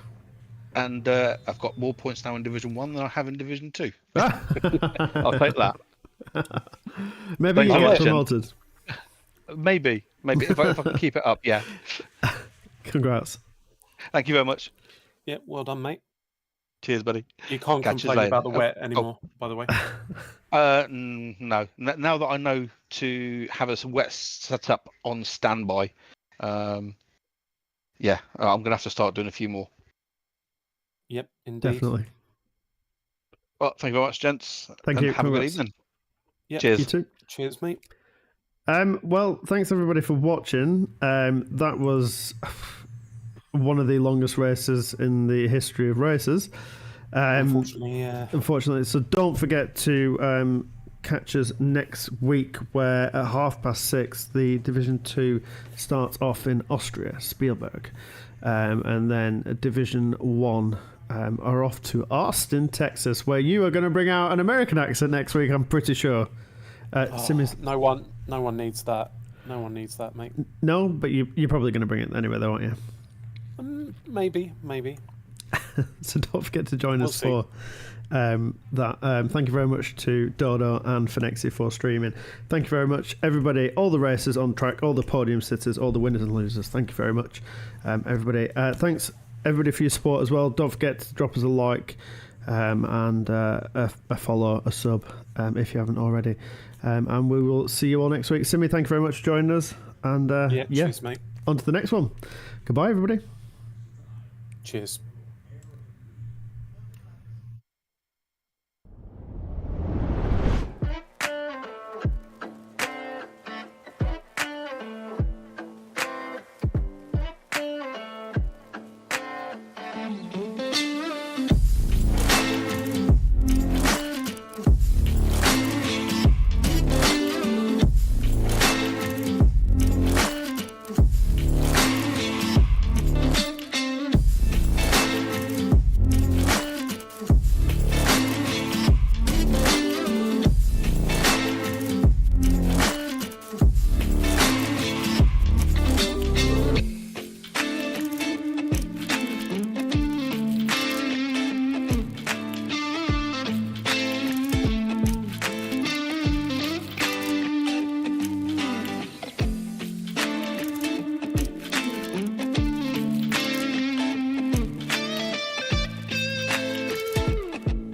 And I've got more points now in Division 1 than I have in Division 2. I'll take that. Maybe you Thank get you, promoted. Maybe if I can keep it up, yeah. Congrats. Thank you very much. Yeah, well done, mate. Cheers, buddy. You can't Catch you complain later. about the wet anymore, by the way. No. Now that I know to have a wet setup on standby, yeah, I'm gonna have to start doing a few more. Yep, indeed. Definitely. Well, thank you very much, gents. Thank and you. Have a good Congrats. evening. Yep. Cheers. You too. Cheers, mate. Well, thanks everybody for watching. That was one of the longest races in the history of races. Unfortunately, yeah. Unfortunately, so don't forget to catch us next week, where at 6:30 the Division 2 starts off in Austria, Spielberg, and then Division 1 are off to Austin, Texas, where you are going to bring out an American accent next week. I'm pretty sure. Simmons, No one needs that. No one needs that, mate. no, but you're probably going to bring it anyway, though, aren't you? Maybe. So don't forget to join us We'll for that. Thank you very much to Dodo and Finexi for streaming. Thank you very much, everybody. All the racers on track, all the podium sitters, all the winners and losers. Thank you very much, everybody. Thanks, everybody, for your support as well. Don't forget to drop us a like and a follow, a sub, if you haven't already. And we will see you all next week. Simi, thank you very much for joining us. And Cheers, mate. on to the next one. Goodbye, everybody. Cheers.